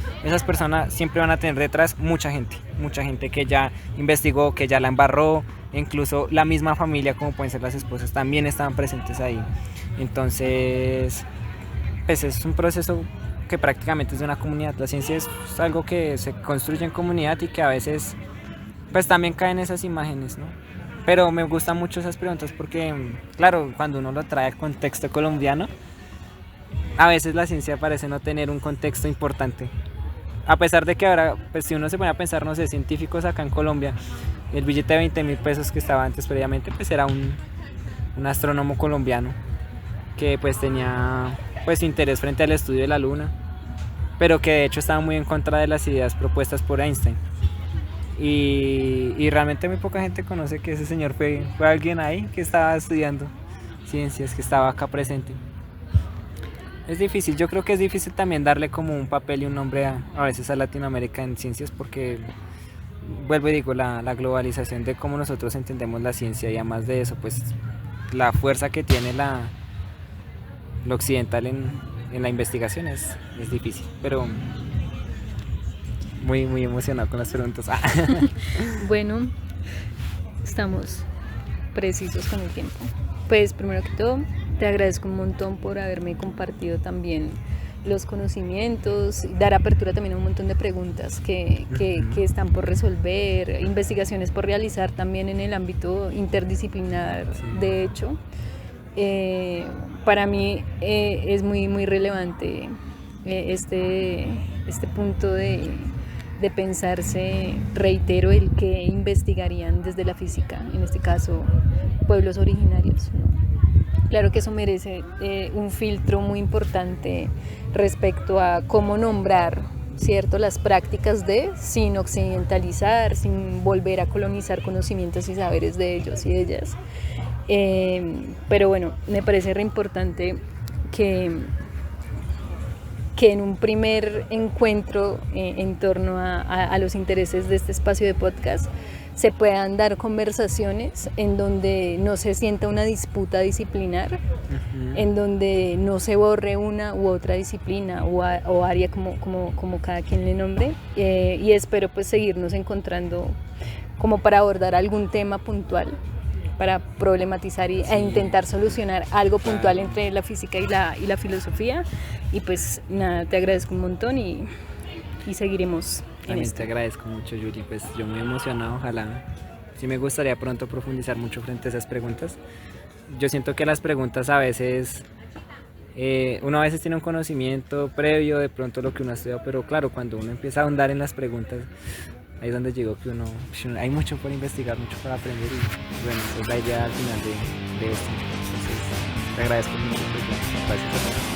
siempre van a tener detrás mucha gente que ya investigó, que ya la embarró, incluso la misma familia, como pueden ser las esposas, también estaban presentes ahí. Entonces, pues es un proceso que prácticamente es de una comunidad. La ciencia es algo que se construye en comunidad y que a veces pues también caen esas imágenes, ¿no? Pero me gustan mucho esas preguntas porque, claro, cuando uno lo trae al contexto colombiano, a veces la ciencia parece no tener un contexto importante. A pesar de que ahora, pues si uno se pone a pensar, no sé, científicos acá en Colombia, el billete de 20.000 pesos que estaba antes previamente, pues era un astrónomo colombiano que pues tenía pues interés frente al estudio de la luna, pero que de hecho estaba muy en contra de las ideas propuestas por Einstein. Y realmente muy poca gente conoce que ese señor fue alguien ahí que estaba estudiando ciencias, que estaba acá presente. Es difícil, yo creo que es difícil también darle como un papel y un nombre a veces a Latinoamérica en ciencias porque, vuelvo y digo, la globalización de cómo nosotros entendemos la ciencia y además de eso, pues la fuerza que tiene lo occidental en la investigación es difícil, pero muy, muy emocionado con las preguntas. Bueno, estamos precisos con el tiempo. Pues primero que todo, te agradezco un montón por haberme compartido también los conocimientos, dar apertura también a un montón de preguntas que están por resolver, investigaciones por realizar también en el ámbito interdisciplinar, de hecho. Para mí es muy, muy relevante este punto de pensarse, reitero, el que investigarían desde la física, en este caso pueblos originarios, ¿no? Claro que eso merece un filtro muy importante respecto a cómo nombrar, ¿cierto?, las prácticas sin occidentalizar, sin volver a colonizar conocimientos y saberes de ellos y de ellas. Pero bueno, me parece re importante que en un primer encuentro en torno a los intereses de este espacio de podcast se puedan dar conversaciones en donde no se sienta una disputa disciplinar, en donde no se borre una u otra disciplina o área como cada quien le nombre, y espero pues seguirnos encontrando como para abordar algún tema puntual, para problematizar e intentar solucionar algo puntual entre la física y la filosofía. Y pues nada, te agradezco un montón y seguiremos en También esto. te agradezco mucho, Yuri, pues yo muy emocionado, ojalá. Sí me gustaría pronto profundizar mucho frente a esas preguntas. Yo siento que las preguntas a veces, uno a veces tiene un conocimiento previo de pronto lo que uno ha estudiado, pero claro, cuando uno empieza a ahondar en las preguntas, ahí es donde llegó que hay mucho por investigar, mucho por aprender y bueno, esa es la idea al final de esto. Entonces, te agradezco mucho. Gracias a todos.